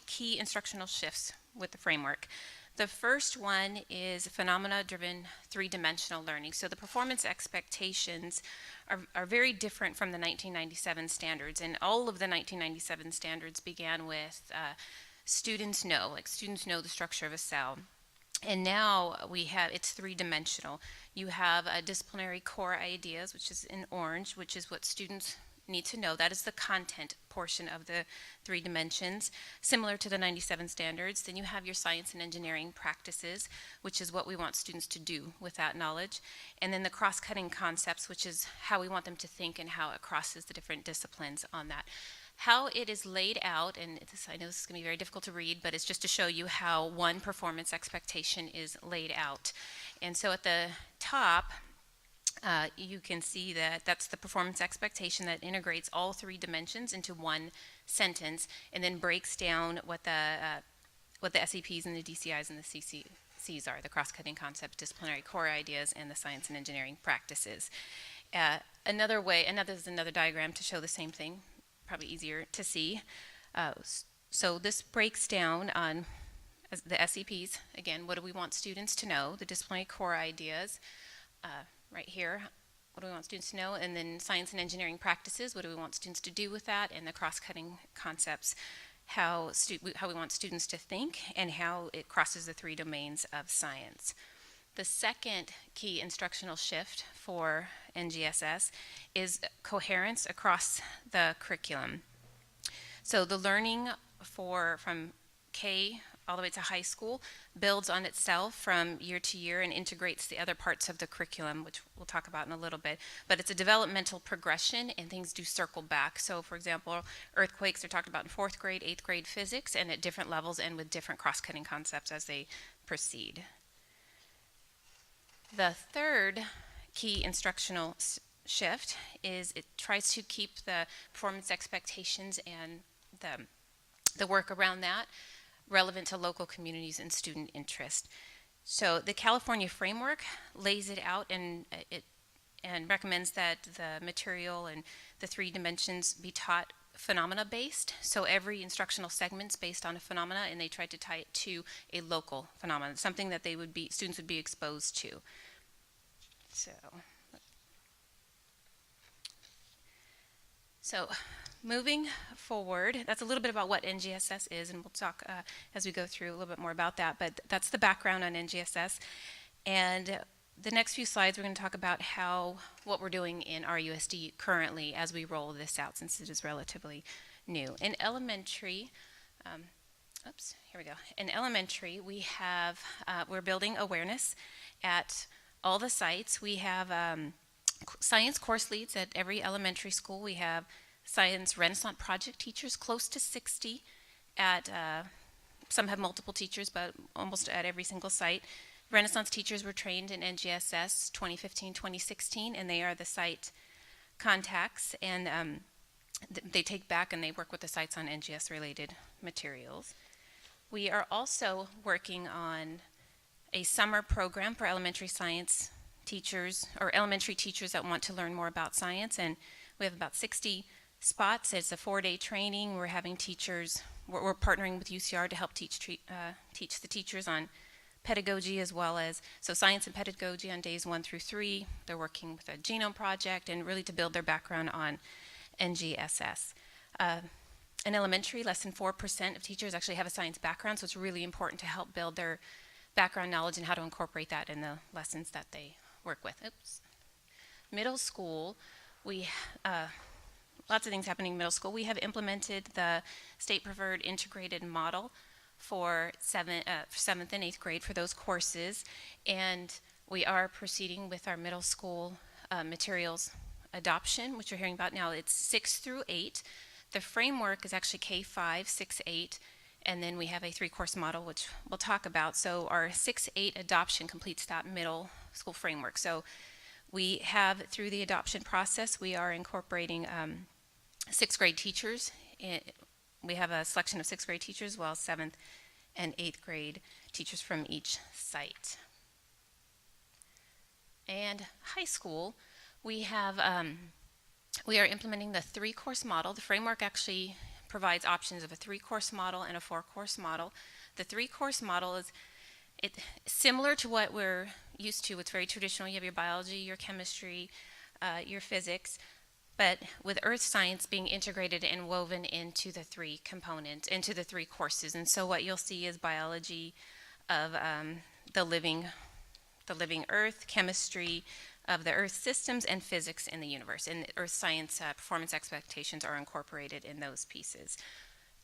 [SPEAKER 13] key instructional shifts with the framework. The first one is phenomena-driven three-dimensional learning. So the performance expectations are very different from the 1997 standards, and all of the 1997 standards began with students know the structure of a cell. And now it's three-dimensional. You have disciplinary core ideas, which is in orange, which is what students need to know. That is the content portion of the 3 dimensions, similar to the 97 standards. Then you have your science and engineering practices, which is what we want students to do with that knowledge. And then the cross-cutting concepts, which is how we want them to think and how it crosses the different disciplines on that. How it is laid out, and I know this is going to be very difficult to read, but it's just to show you how one performance expectation is laid out. And so at the top, you can see that that's the performance expectation that integrates all 3 dimensions into one sentence and then breaks down what the SEPs and the DCIs and the CCs are, the cross-cutting concepts, disciplinary core ideas, and the science and engineering practices. Another is another diagram to show the same thing, probably easier to see. So this breaks down on the SEPs. Again, what do we want students to know? The disciplinary core ideas. Right here, what do we want students to know? And then science and engineering practices, what do we want students to do with that? And the cross-cutting concepts, how we want students to think and how it crosses the 3 domains of science. The second key instructional shift for NGSS is coherence across the curriculum. So the learning from K all the way to high school, builds on itself from year to year and integrates the other parts of the curriculum, which we'll talk about in a little bit. But it's a developmental progression, and things do circle back. So, for example, earthquakes are talked about in 4th grade, 8th grade physics, and at different levels and with different cross-cutting concepts as they proceed. The third key instructional shift is it tries to keep the performance expectations and the work around that relevant to local communities and student interest. So the California framework lays it out and recommends that the material and the 3 dimensions be taught phenomena-based. So every instructional segment's based on a phenomena, and they tried to tie it to a local phenomenon, something that students would be exposed to. So moving forward, that's a little bit about what NGSS is, and we'll talk as we go through a little bit more about that, but that's the background on NGSS. And the next few slides, we're going to talk about what we're doing in RUSD currently as we roll this out, since it is relatively new. In elementary, In elementary, we're building awareness at all the sites. We have science course leads at every elementary school. We have science Renaissance project teachers, close to 60 at, some have multiple teachers, but almost at every single site. Renaissance teachers were trained in NGSS 2015-2016, and they are the site contacts, and they take back and they work with the sites on NGS-related materials. We are also working on a summer program for elementary science teachers, or elementary teachers that want to learn more about science, and we have about 60 spots. It's a 4-day training. We're having teachers, we're partnering with UCR to help teach the teachers on pedagogy, as well as science and pedagogy on days 1 through 3. They're working with a genome project and really to build their background on NGSS. In elementary, less than 4% of teachers actually have a science background, so it's really important to help build their background knowledge and how to incorporate that in the lessons that they work with. Middle school, lots of things happening in middle school. We have implemented the state-preferred integrated model for 7th and 8th grade for those courses, and we are proceeding with our middle school materials adoption, which you're hearing about now. It's 6 through 8. The framework is actually K-5, 6, 8, and then we have a 3-course model, which we'll talk about. So our 6-8 adoption completes that middle school framework. So we have, through the adoption process, we are incorporating 6th grade teachers. We have a selection of 6th grade teachers, as well as 7th and 8th grade teachers from each site. And high school, we are implementing the 3-course model. The framework actually provides options of a 3-course model and a 4-course model. The 3-course model is similar to what we're used to. It's very traditional. You have your biology, your chemistry, your physics, but with earth science being integrated and woven into the 3 components, into the 3 courses. And so what you'll see is biology of the living earth, chemistry of the earth systems, and physics in the universe. And earth science performance expectations are incorporated in those pieces.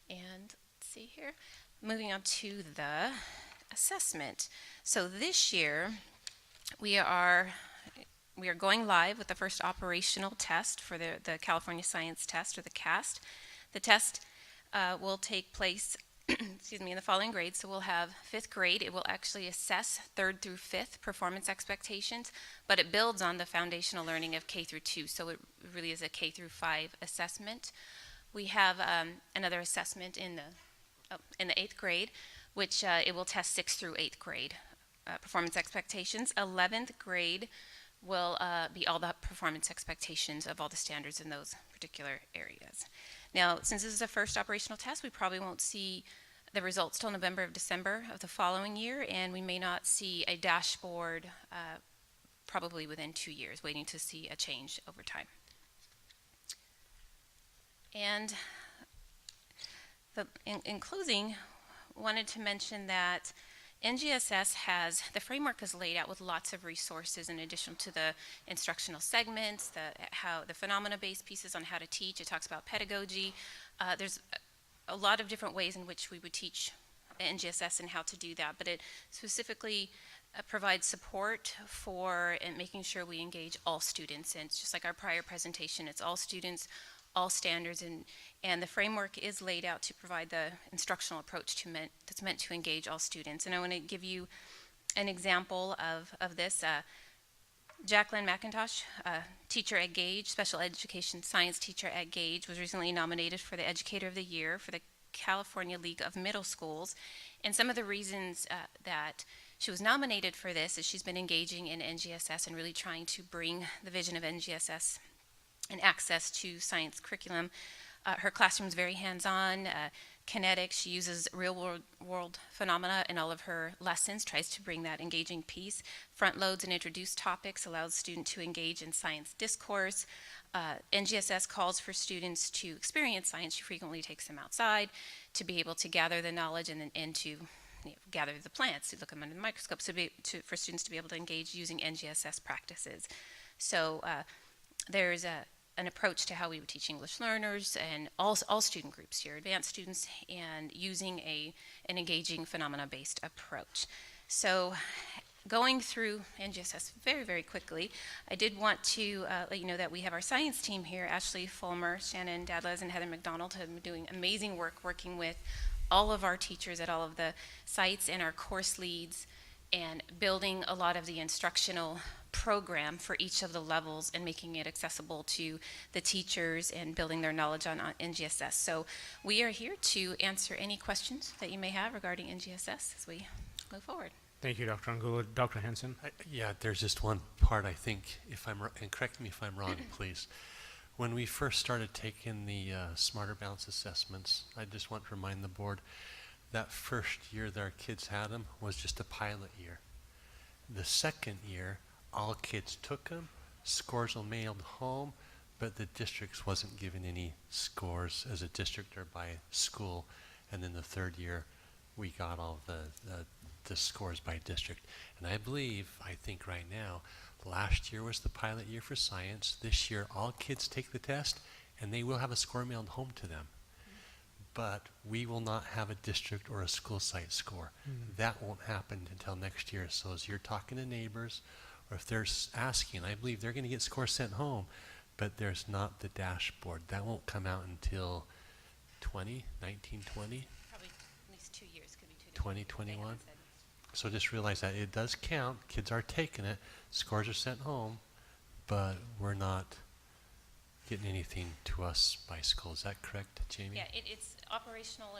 [SPEAKER 13] And let's see here, moving on to the assessment. So this year we are going live with the first operational test for the California Science Test, or the CAST. The test will take place in the following grades. So we'll have 5th grade. It will actually assess 3rd through 5th performance expectations, but it builds on the foundational learning of K through 2. So it really is a K through 5 assessment. We have another assessment in the 8th grade, which it will test 6th through 8th grade performance expectations. 11th grade will be all the performance expectations of all the standards in those particular areas. Now, since this is the first operational test, we probably won't see the results till November or December of the following year, and we may not see a dashboard probably within 2 years, waiting to see a change over time. And in closing, wanted to mention that NGSS the framework is laid out with lots of resources in addition to the instructional segments, the phenomena-based pieces on how to teach. It talks about pedagogy. There's a lot of different ways in which we would teach NGSS and how to do that, but it specifically provides support for making sure we engage all students. And it's just like our prior presentation, it's all students, all standards, and the framework is laid out to provide the instructional approach that's meant to engage all students. And I want to give you an example of this. Jacqueline McIntosh, teacher at Gage, special education science teacher at Gage, was recently nominated for the Educator of the Year for the California League of Middle Schools. And some of the reasons that she was nominated for this is she's been engaging in NGSS and really trying to bring the vision of NGSS and access to science curriculum. Her classroom is very hands-on, kinetic. She uses real-world phenomena in all of her lessons, tries to bring that engaging piece. Front loads and introduce topics, allows students to engage in science discourse. NGSS calls for students to experience science. She frequently takes them outside to be able to gather the knowledge and to gather the plants, to look at them under the microscope, for students to be able to engage using NGSS practices. So there's an approach to how we would teach English learners and all student groups here, advanced students, and using an engaging phenomena-based approach. So going through NGSS very, very quickly, I did want to let you know that we have our science team here, Ashley Fulmer, Shannon Dadles, and Heather McDonald, have been doing amazing work working with all of our teachers at all of the sites and our course leads, and building a lot of the instructional program for each of the levels and making it accessible to the teachers and building their knowledge on NGSS. So we are here to answer any questions that you may have regarding NGSS as we move forward.
[SPEAKER 1] Thank you, Dr. Angulo. Dr. Hansen?
[SPEAKER 18] Yeah, there's just one part I think, and correct me if I'm wrong, please. When we first started taking the Smarter Balance assessments, I just want to remind the board that first year that our kids had them was just a pilot year. The second year, all kids took them, scores were mailed home, but the districts wasn't given any scores as a district or by school. And then the third year, we got all the scores by district. And I think right now, last year was the pilot year for science. This year, all kids take the test, and they will have a score mailed home to them. But we will not have a district or a school site score. That won't happen until next year. So as you're talking to neighbors, or if they're asking, I believe they're going to get scores sent home, but there's not the dashboard. That won't come out until 2020?
[SPEAKER 13] Probably at least 2 years, could be 2 to
[SPEAKER 18] 2021. So just realize that it does count. Kids are taking it. Scores are sent home, but we're not getting anything to us by school. Is that correct, Jamie?
[SPEAKER 13] Yeah, it's operational.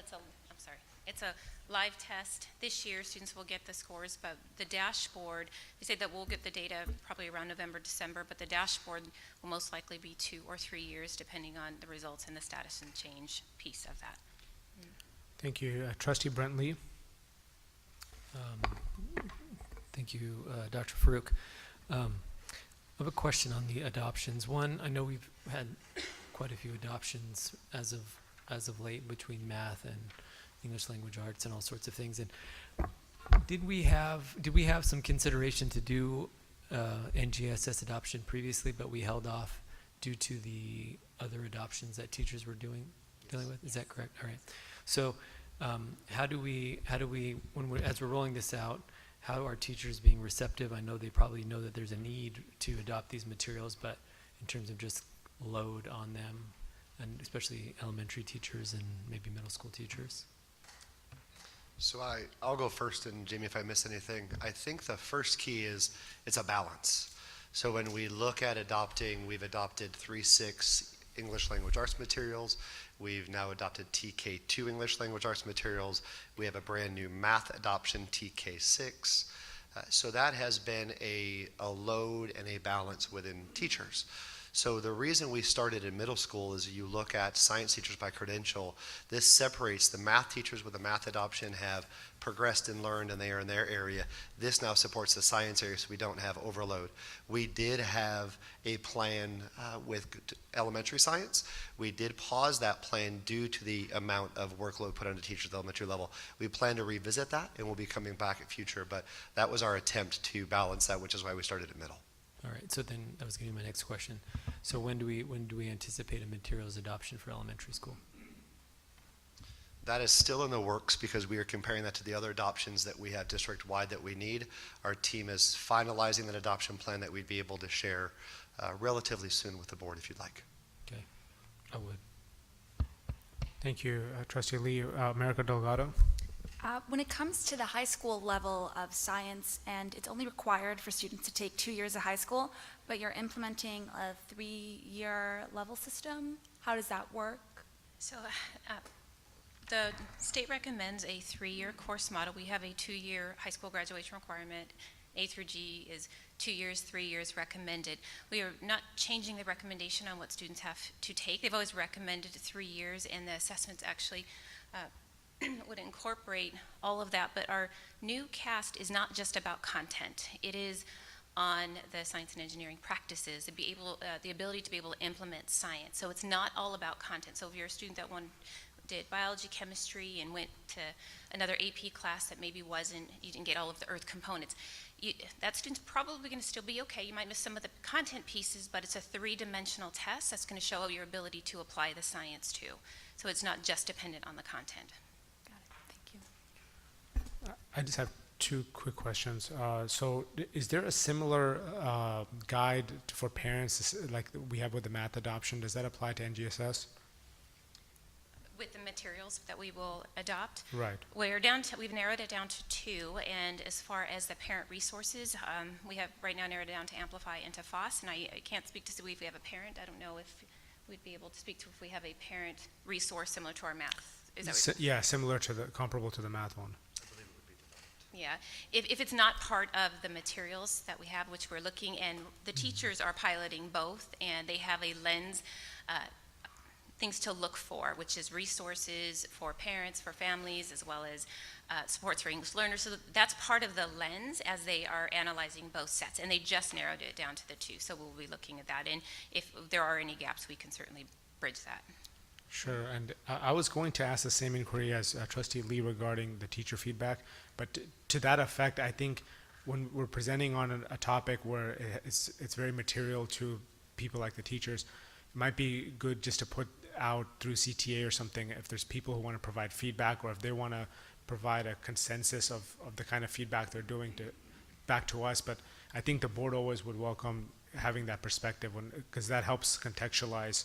[SPEAKER 13] It's a live test. This year, students will get the scores, but the dashboard, they say that we'll get the data probably around November, December, but the dashboard will most likely be 2 or 3 years, depending on the results and the status and change piece of that.
[SPEAKER 1] Thank you. Trustee Brent Lee?
[SPEAKER 4] Thank you, Dr. Farouk. I have a question on the adoptions. One, I know we've had quite a few adoptions as of late between math and English language arts and all sorts of things. And did we have some consideration to do NGSS adoption previously, but we held off due to the other adoptions that teachers were dealing with? Is that correct? All right. So how do we as we're rolling this out, how are teachers being receptive? I know they probably know that there's a need to adopt these materials, but in terms of just load on them, and especially elementary teachers and maybe middle school teachers?
[SPEAKER 5] So I'll go first, and Jamie, if I miss anything, I think the first key is it's a balance. So when we look at adopting, we've adopted 3-6 English language arts materials. We've now adopted TK2 English language arts materials. We have a brand new math adoption, TK6. So that has been a load and a balance within teachers. So the reason we started in middle school is you look at science teachers by credential, this separates the math teachers with the math adoption have progressed and learned and they are in their area. This now supports the science area so we don't have overload. We did have a plan with elementary science. We did pause that plan due to the amount of workload put on the teachers at the elementary level. We plan to revisit that and we'll be coming back at future, but that was our attempt to balance that, which is why we started at middle.
[SPEAKER 4] All right, so then that was going to be my next question. So when do we anticipate a materials adoption for elementary school?
[SPEAKER 5] That is still in the works because we are comparing that to the other adoptions that we have district-wide that we need. Our team is finalizing that adoption plan that we'd be able to share relatively soon with the board if you'd like.
[SPEAKER 4] Okay, I would.
[SPEAKER 1] Thank you, Trustee Lee. America Delgado?
[SPEAKER 21] When it comes to the high school level of science, and it's only required for students to take 2 years of high school, but you're implementing a 3-year level system, how does that work?
[SPEAKER 13] So the state recommends a 3-year course model. We have a 2-year high school graduation requirement. A through G is 2 years, 3 years recommended. We are not changing the recommendation on what students have to take. They've always recommended 3 years, and the assessments actually would incorporate all of that. But our new CAST is not just about content. It is on the science and engineering practices, to be able, the ability to be able to implement science. So it's not all about content. So if you're a student that did biology, chemistry, and went to another AP class that maybe you didn't get all of the earth components, that student's probably going to still be okay. You might miss some of the content pieces, but it's a 3-dimensional test that's going to show your ability to apply the science too. So it's not just dependent on the content.
[SPEAKER 21] Got it, thank you.
[SPEAKER 1] I just have 2 quick questions. So is there a similar guide for parents like we have with the math adoption? Does that apply to NGSS?
[SPEAKER 13] With the materials that we will adopt.
[SPEAKER 1] Right.
[SPEAKER 13] We've narrowed it down to 2, and as far as the parent resources, we have right now narrowed it down to Amplify and to FOSS, and I can't speak to see if we have a parent. I don't know if we'd be able to speak to if we have a parent resource similar to our math. Is that what
[SPEAKER 1] Yeah, similar to comparable to the math one.
[SPEAKER 13] Yeah, if it's not part of the materials that we have, which we're looking, and the teachers are piloting both, and they have a lens, things to look for, which is resources for parents, for families, as well as supports for English learners. So that's part of the lens as they are analyzing both sets, and they just narrowed it down to the 2. So we'll be looking at that, and if there are any gaps, we can certainly bridge that.
[SPEAKER 1] Sure, and I was going to ask the same inquiry as Trustee Lee regarding the teacher feedback, but to that effect, I think when we're presenting on a topic where it's very material to people like the teachers, it might be good just to put out through CTA or something if there's people who want to provide feedback, or if they want to provide a consensus of the kind of feedback they're doing back to us. But I think the board always would welcome having that perspective because that helps contextualize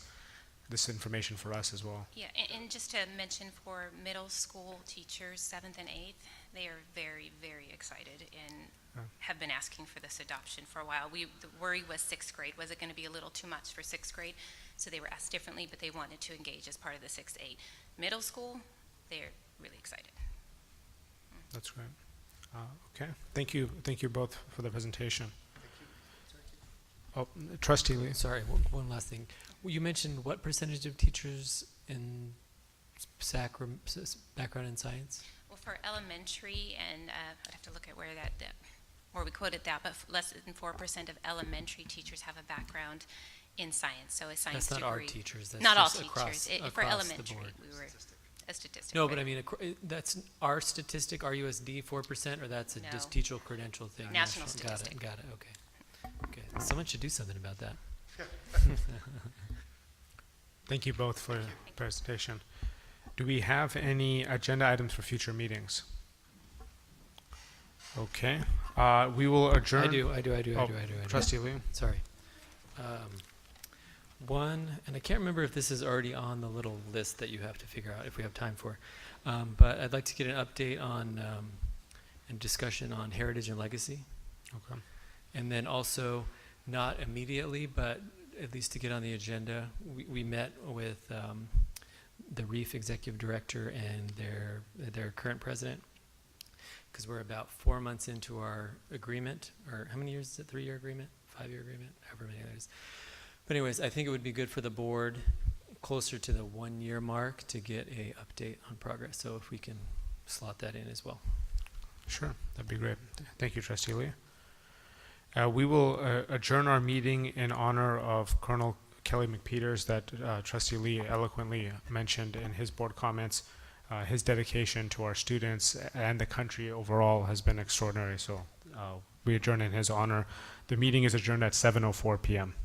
[SPEAKER 1] this information for us as well.
[SPEAKER 13] Yeah, and just to mention for middle school teachers, 7th and 8th, they are very, very excited and have been asking for this adoption for a while. The worry was 6th grade. Was it going to be a little too much for 6th grade? So they were asked differently, but they wanted to engage as part of the 6th, 8th. Middle school, they're really excited.
[SPEAKER 1] That's great. Okay, thank you both for the presentation. Oh, Trustee Lee.
[SPEAKER 4] Sorry, one last thing. You mentioned what percentage of teachers in background in science?
[SPEAKER 13] Well, for elementary, and I'd have to look at where we quoted that, but less than 4% of elementary teachers have a background in science, so a science degree.
[SPEAKER 4] That's not our teachers. That's
[SPEAKER 13] not all
[SPEAKER 4] just
[SPEAKER 13] teachers.
[SPEAKER 4] across
[SPEAKER 13] For
[SPEAKER 4] the
[SPEAKER 13] elementary,
[SPEAKER 4] board.
[SPEAKER 13] we were a statistic.
[SPEAKER 4] No,
[SPEAKER 13] right?
[SPEAKER 4] but I mean, that's our statistic, RUSD 4%, or that's a
[SPEAKER 13] No.
[SPEAKER 4] just teacher credential thing?
[SPEAKER 13] National statistic.
[SPEAKER 4] Got it, okay. Okay, someone should do something about that.
[SPEAKER 1] Thank you both for the presentation. Do we have any agenda items for future meetings? Okay, we will adjourn.
[SPEAKER 4] I do.
[SPEAKER 1] Trustee Lee?
[SPEAKER 4] Sorry. One, and I can't remember if this is already on the little list that you have to figure out if we have time for, but I'd like to get an update on and discussion on heritage and legacy.
[SPEAKER 1] Okay.
[SPEAKER 4] And then also, not immediately, but at least to get on the agenda, we met with the REEF executive director and their current president, because we're about 4 months into our agreement, or how many years is it? 3-year agreement? 5-year agreement? However many it is. But anyways, I think it would be good for the board closer to the 1-year mark to get a update on progress. So if we can slot that in as well.
[SPEAKER 1] Sure, that'd be great. Thank you, Trustee Lee. We will adjourn our meeting in honor of Colonel Kelly McPeters that Trustee Lee eloquently mentioned in his board comments. His dedication to our students and the country overall has been extraordinary. So we adjourn in his honor. The meeting is adjourned at 7:04 p.m.